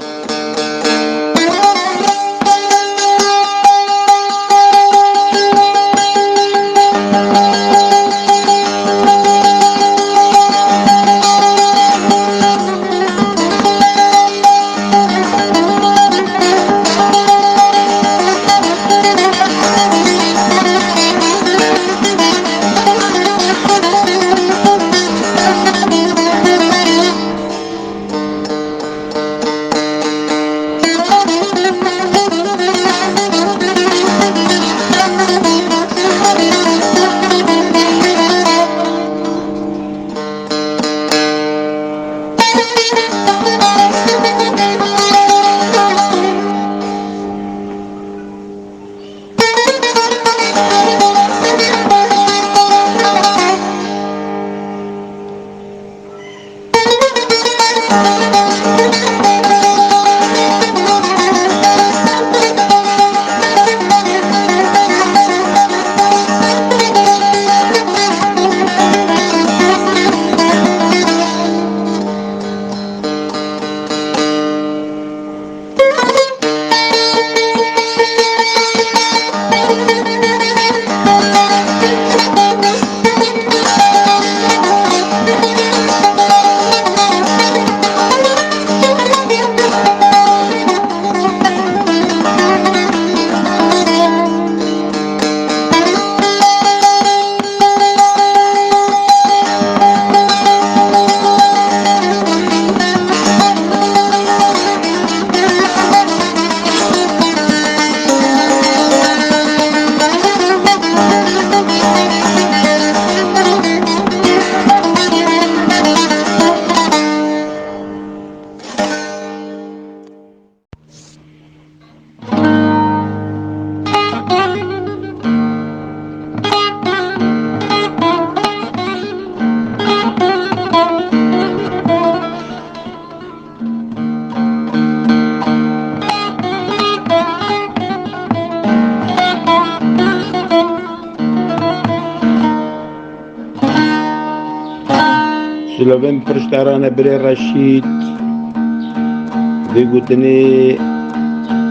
سلوون پرشتارانه بره رشید بگوتنی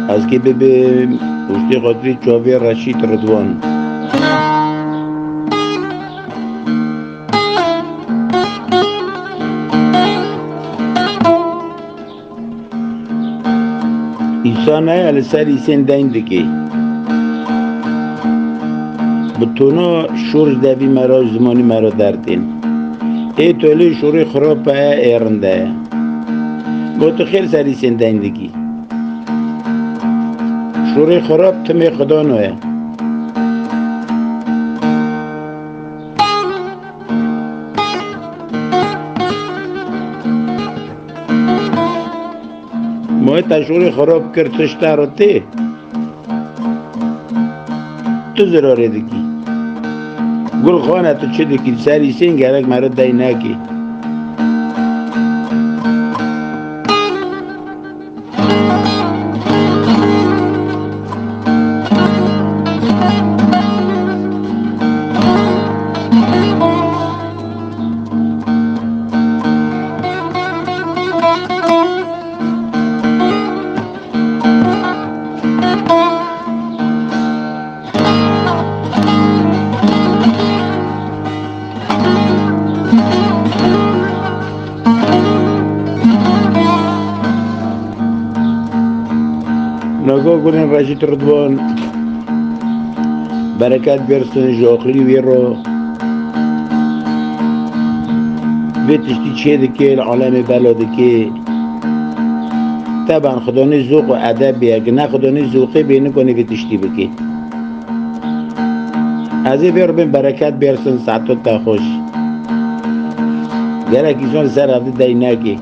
از که ببه پشتی خاطری چاوی رشید رضوان ایسا نه السر ایسین دین دکی بتونا شورش دوی مرا زمانی مرا دردین ای تولی شوری خراب ایرنده با تو خیلی سر ایسین دین دکی شوری خراب تمی خدا نوه ما تا شوری خراب کرد تشتارتی تو ضراره دکی گل خانه تو چه دکی سری سین گرک مرا دای نکی نگاه کنین رشید رضوان برکت برسن جاخلی وی رو بتشتی چه دکی العالم بلا دکی طبعا خدا نه ذوق و ادب بیه که نه خدا نه ذوقی بینه کنه بتشتی بکی از این بیر بین برکت برسن ساعتو تا خوش گره کسان سر هفته دای نکی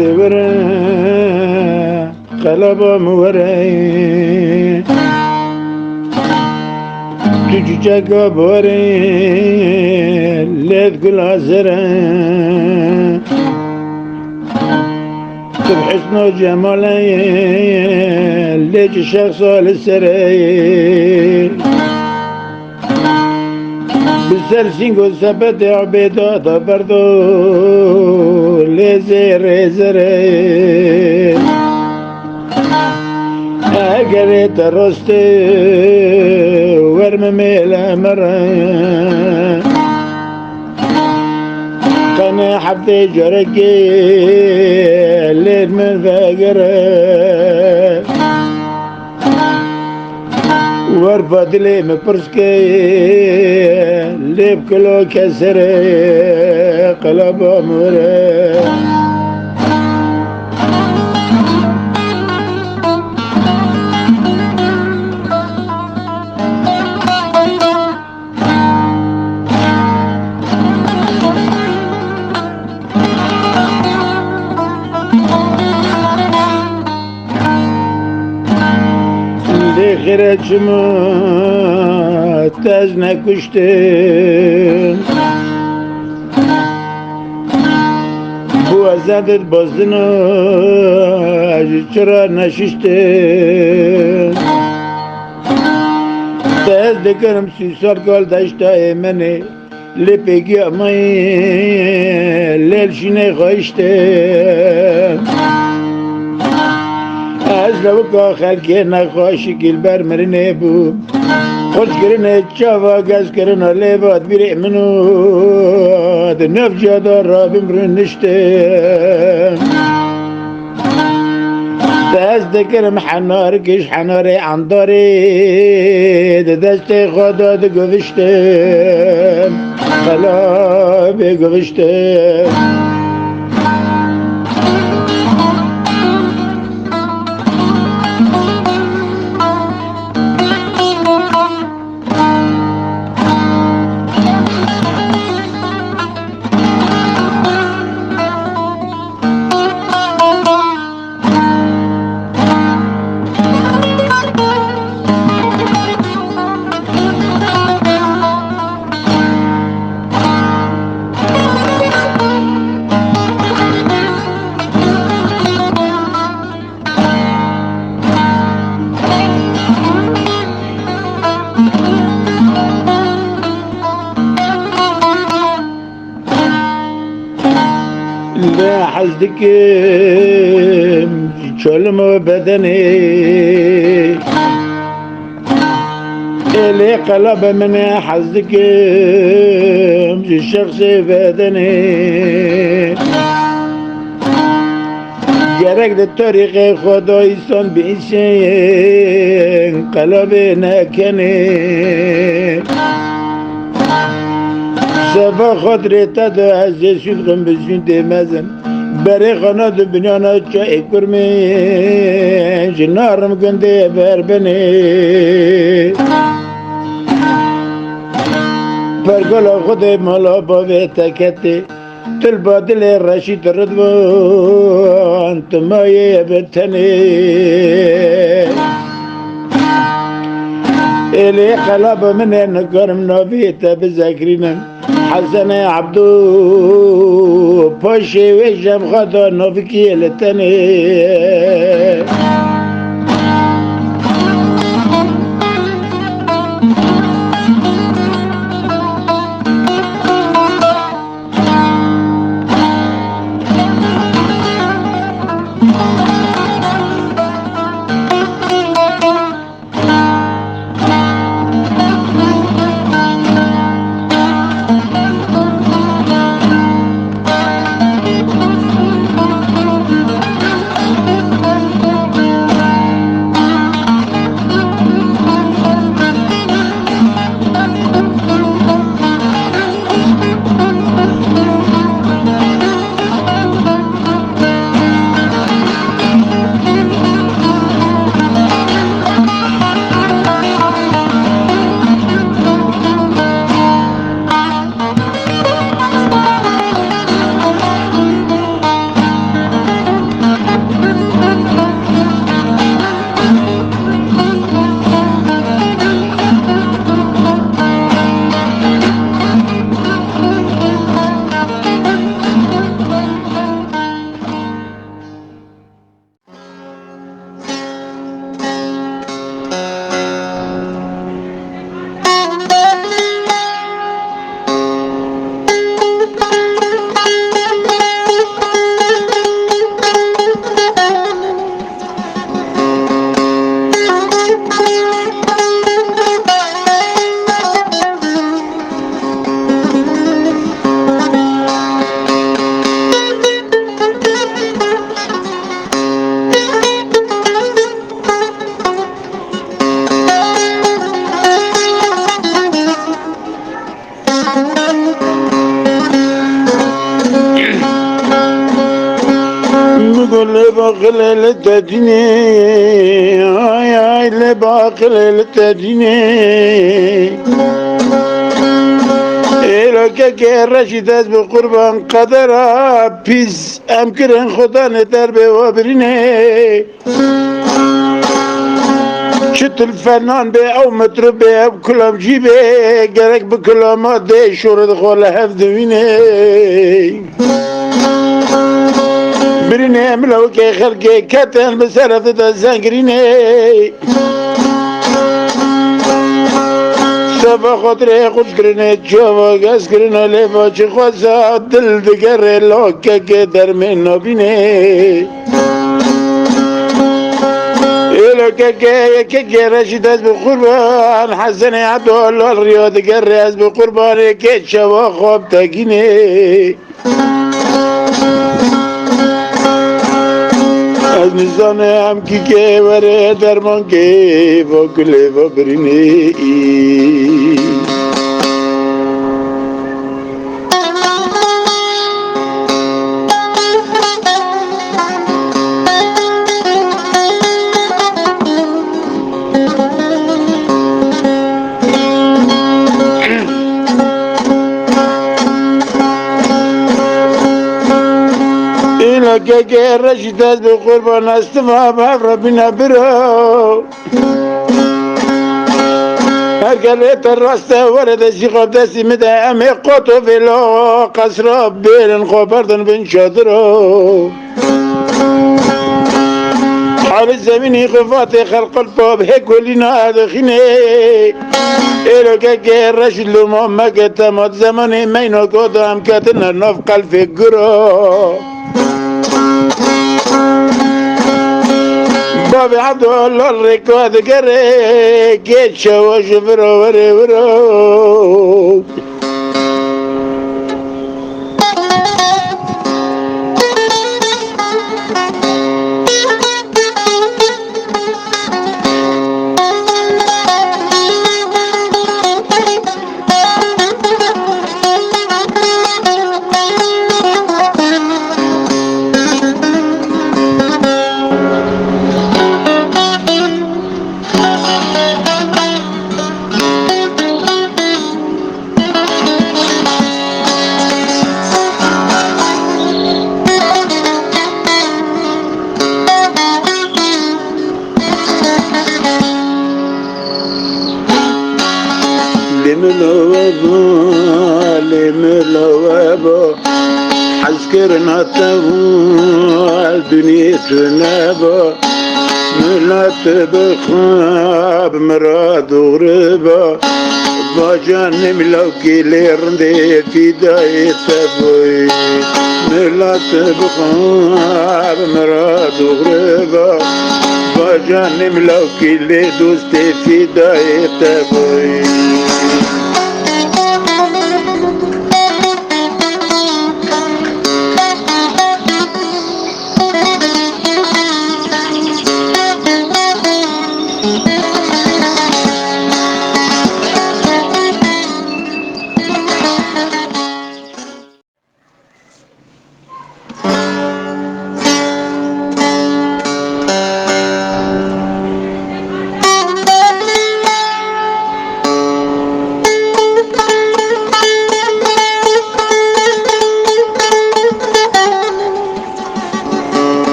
devre qalaba muware tujjaga bore led gul azra بحسن جماله ليج شخص السري بالسرسين قل سبت عبيدة دبردو لزر زري أقريت رستي ورممي الأمر كان حبتي جركي الليل من فقره ورفض لي مبرسكي اللي بكلو كسره قلب أمره خیرچمو تاز نکشتم بو ازادت بازدنو چرا نششتم تاز دکرم 30 سال کال داشته منه لپگی امای لیل شینه خواهشتم از لوکا خلکی نخواشی گل بر مرنه بو خوش کرنه چاوا گز کرنه لیباد بیره منو ده نف جادا را بمرن نشتم دست دکرم حنار کش حنار انداری ده دست خدا ده گوشتم خلا به گوشتم لا حزدكم شلم بدني إلي قلب من حزدكم الشخص بدني جرك الطريق خدا إنسان بإنسان قلب نكني سبا خاطر تدو از یسود غم بزین دیمزن بری خانه دو بنیانا چای کرمی جنارم گنده بر بنی پرگلا خود مالا باوی تکتی تل بادل رشید ردوان تمایه بتنی إلي قلب من نقرم نبيته بذكرنا حسن عبدو باشي وجم خدا نفكي لتني لباقل التديني آي آي لباقل التديني إلوكا كي رشيد از بقربان قدرها بيز أمكرن خدا ندر بوابريني شت الفنان بي أو مطرب بي أو كلام جيبي قرق بكلامات دي شورد خول هفدويني بريني ملوكي خلقي كتن بسرف دا زنگريني سبا خاطري خوش کرنه جوا گز کرنه لبا چه خوزا دل دگر لوکه که در من نبینه که رشید از بقربان حسن عبدالله ریاد گر از بقربان که شوا خواب تگینه از نزانه هم که وره درمان که با کله و برینه ای که رشید از به قربان استفام ربنا برو هرگلت الراسته ورد سيقب دسي مدى امي قطو فيلو قصر بين خبردن بن شادرو حال الزمين خفاتي خلق الباب هيك ولينا دخيني إلو كي رشد لما مكتمت زماني مينو قدام كتنا نفقل في القرو بابي عبدالله الركواد قري كيت شوا شفرو وري ورو لملوابو حسكرنا تبو دنيا تنابو ملات بخاب مراد غربا باجان ملوكي ليرندي في داية تبوي ملات بخاب مراد غربا باجان ملوكي لدوستي في داية تبوي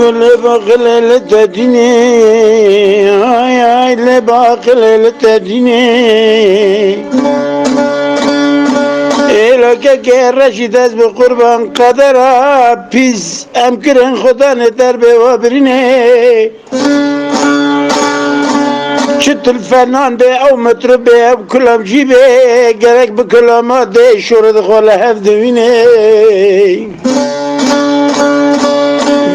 لباقل لتديني لباقل لتديني إلوكا كي رشيد از بقربان قدرا بيز امكرن خدا ندر بوابريني شت الفنان دي او مطرب دي او كلام جيبي قرق بكلامات دي شورد خولا هفدويني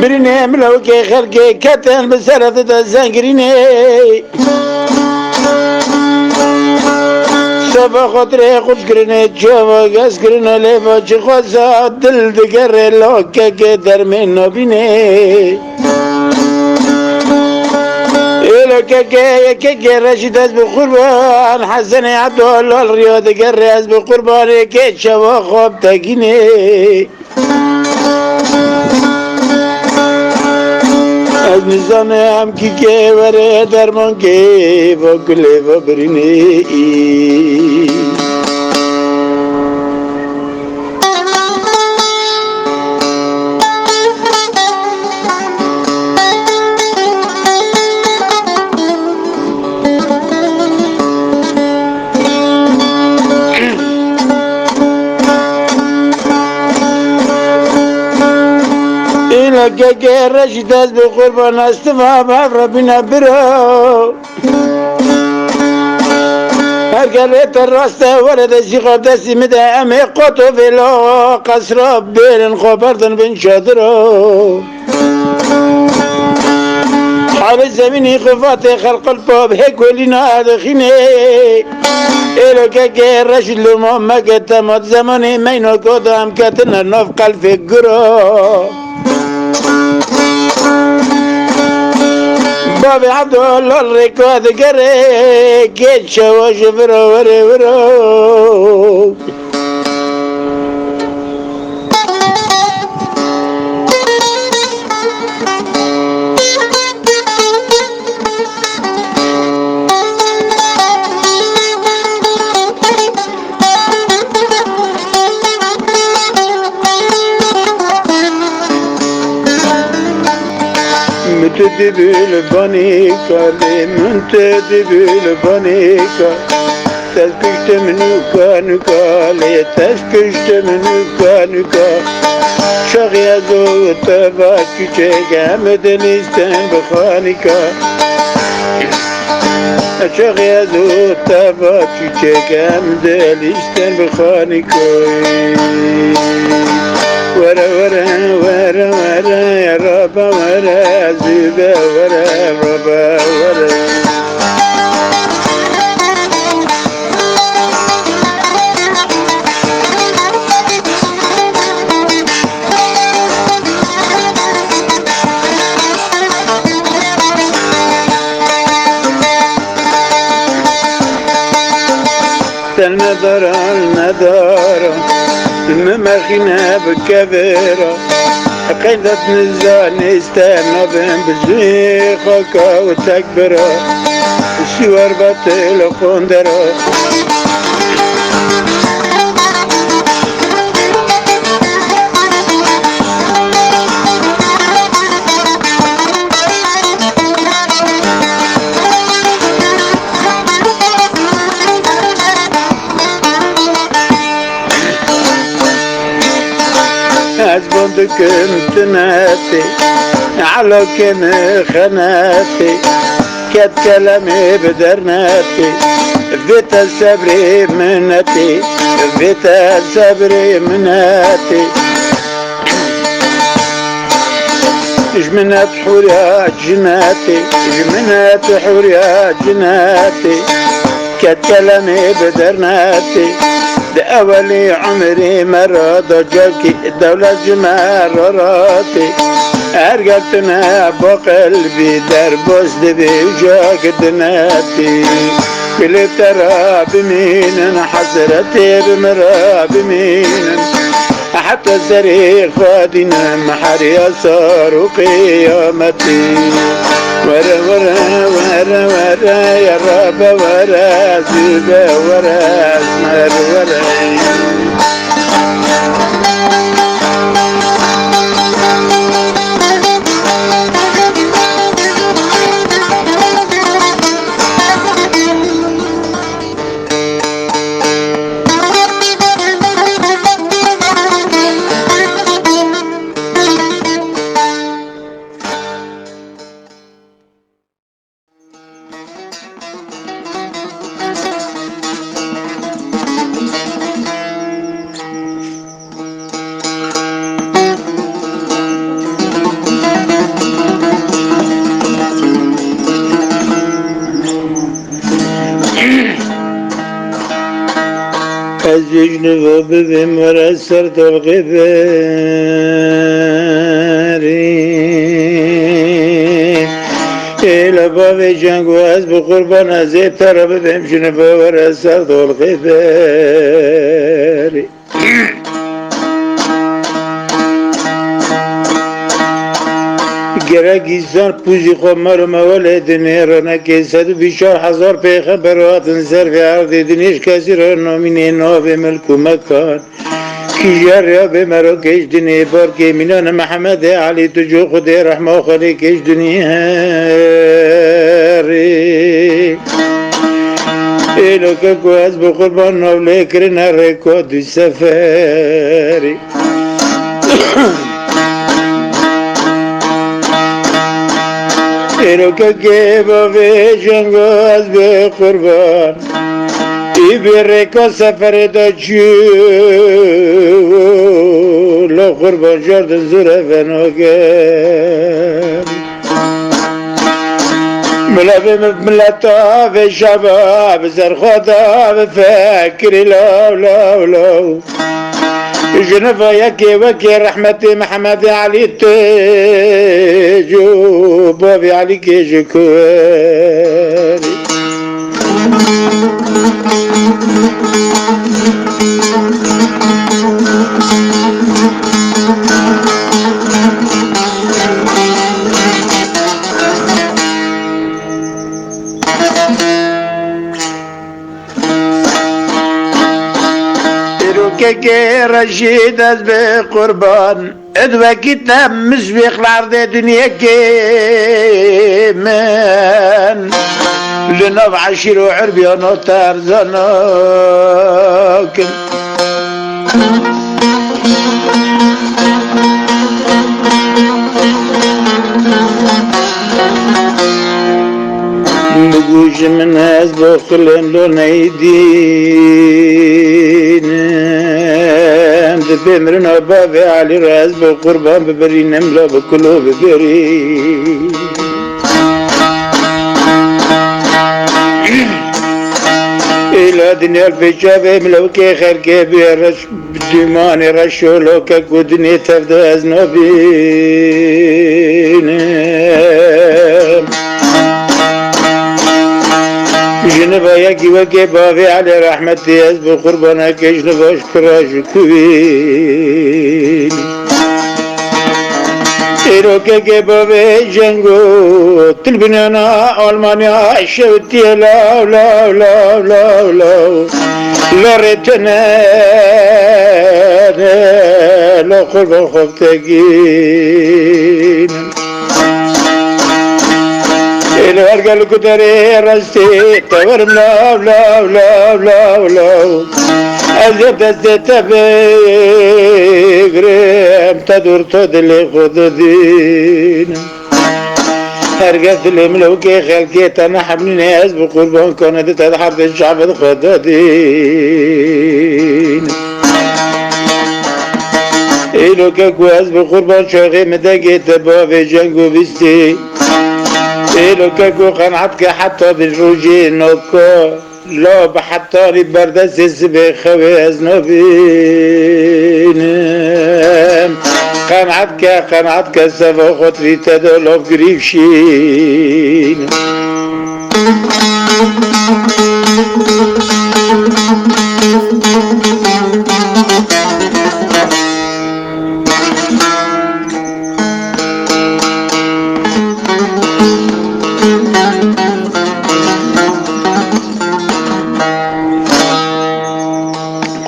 بريني ملوكي خلقي كتن بسرطة الزنقريني سبا خطري خشكريني تشوفا قسكريني ليفا چخوزا دل دقري لوكا كي درمين نبيني إلوكا كي رشيد از بقربان حسن عبدالله الرياض قري از بقربان كي شوا خواب تاقيني از نزانه هم که وره درمان که با کله و برینه ای که رشید از به قربان است و ربنا برو هر گلت راسته ورد شیخاب دستی مده امی قطو ویلا قصرا بیرن خوابردن بین شادرو حال زمینی خفات خلق الباب هکولینا دخینه ایلو که رشید لما مگه تمات زمانی مینو کدام کتن ناف قلب گرو بابي عبدالله الركاد قري كيت شواش فرو وري ورو منتدبل بانيكا لي منتدبل بانيكا تسكشت منوكا نكا لي تسكشت منوكا نكا شغيا زو تبا كيشيك مدنيستان بخانيكا شغيا زو تبا كيشيك مدنيستان بخانيكا ورا ورا ورا ورا يا ربا ورا زيبا ورا ربا ورا المدار المدار ممخنا بكبيرة قيدت نزان استنى بين بزيقك وتكبرة الشوار بطل قندرة بندكم تناتي على كم خناتي كد كلامي بدرناتي بيت الصبر مناتي بيت الصبر مناتي جمنات حوريا جناتي جمنات حوريا جناتي كد كلامي بدرناتي لأولي عمري مرة ضجلكي الدولة جمرراتي أرقلتنا بقلبي دربوس دبي وجاك دناتي كل ترى بمين حسرتي بمرا بمين حتى الزريق فادنا محريا صار وقيامتي ورا ورا ورا ورا يا رب ورا زيبا ورا اسمر ورا الجنب بهم ورسرت الغفاري إلى باب جنگو از بقربان ازيب ترى بهم جنب ورسرت الغفاري گرگیزان پوزی خو مرم ولد نیرانه که 124,000 پیغمبرات سر و عرض دنیش کسی را نامینه ناب ملک و مکان کیجار یا به مرا کش دنی بار که مینان محمد علی تو جو خود رحمه خالی کش دنی هری ایلو که کو از بقربان نوله کرن رکو دو سفری اینو که با جنگاز به قربان ای بره که سفر دا چو لا قربان جردن زوره بناگم ملابم ملتا و شباب زرخودا و فکری لاو لاو لاو جنفا يكي وكي رحمتي محمد علي تيجو بابي علي كيجي كواري که رشید از به قربان ادوکی تمش بخلارده دنیا که من لنو عشیر و عربیان و ترزاناکن نگوش من از بخلن لو نیدینم دبیمرن بابی علی راز بقربان ببرینم لا بکلو ببرین ایلا دنیا الفجا بملو که خیر که بیرش دیمان رشولو که گودنی تفده از نبینم جنبا یکی وکی بابی علی رحمتی از بقربانا که جنباش کراش کوین ایرو که بابی جنگو تلبنانا آلمانیا شوتی لاو لاو لاو لاو لاو لارتنا لا قربان خوب تگین الورقل كتري رستي تورم لاو لاو لاو لاو لاو أزيد أزيد بقريم تدور تدلي خددين هرقت الملوكي خلقي تنحب ناس بقربان كانت تدحب الشعب الخددين إلو كاكواز بقربان شاغي مدقي تبابي جنگو بستي إلو كاكو قنعتك حتى بالروجي نوكو لا بحتى بردس السبي خوي أزنبين قنعتك سفا خطري تدولو قريبشين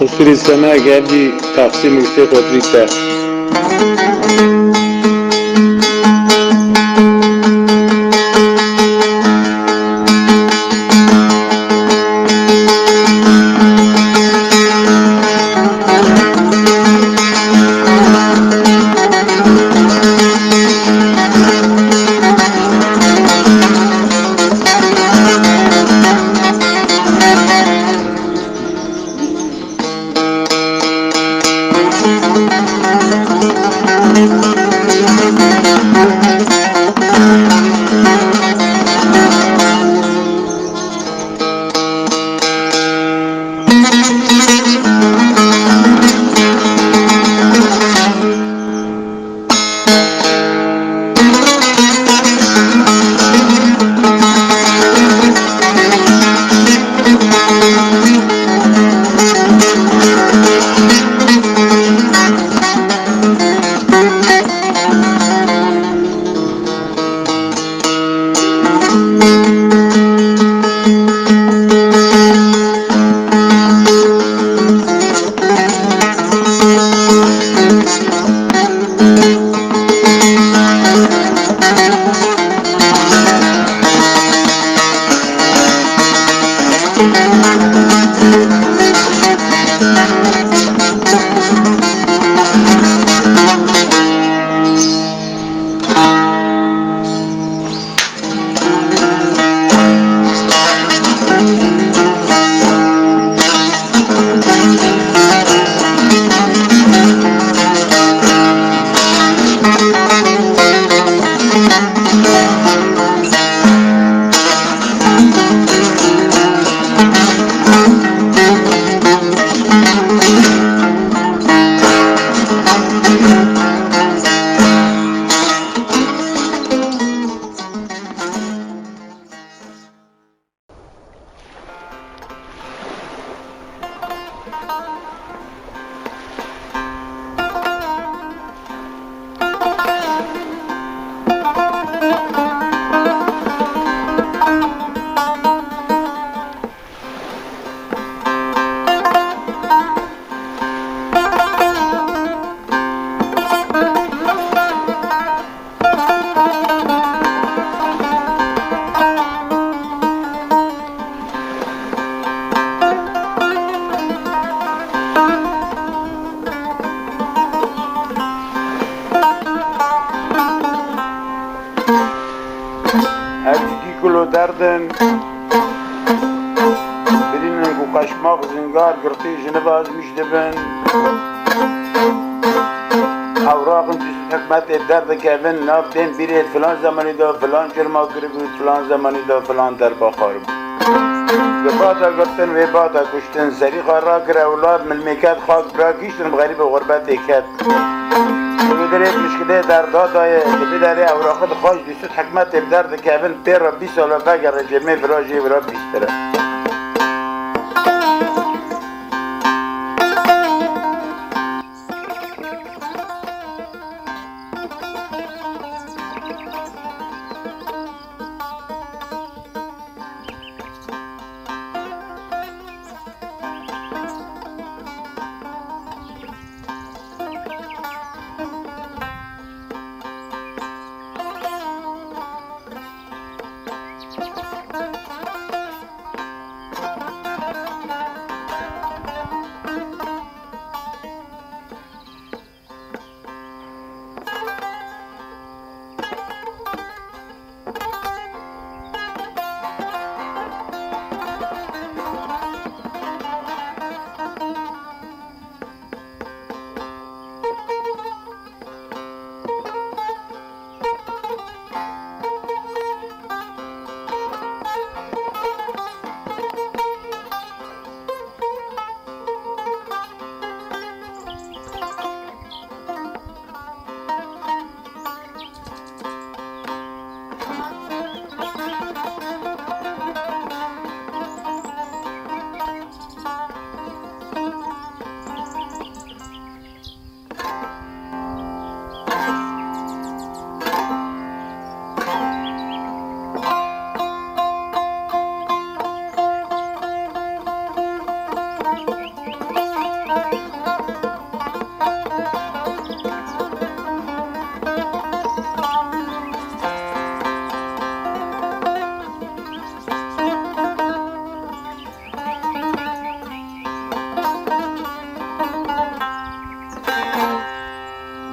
قصور السماء قبلي تقسيم الفقه وطريقة دردن بدینن کو قشماق زنگار گرتی جنباز میش دبن اوراقم تیز حکمت درد کهون ناف دین بیرید فلان زمانی دا فلان جرما کری بود فلان زمانی دا فلان در بخار بود باتا گرتن و باتا کشتن سری خارا کر اولاد ملمکت خاک برا کشتن غریب غربت اکت بدرید مشکله در دادای بدره اوراقت خواهش دیست حکمت درد کهون پیر را 20 ساله فگر رجمه فراجی برا بیستره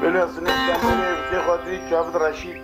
بله سنید کندری خاطری جاوید رشید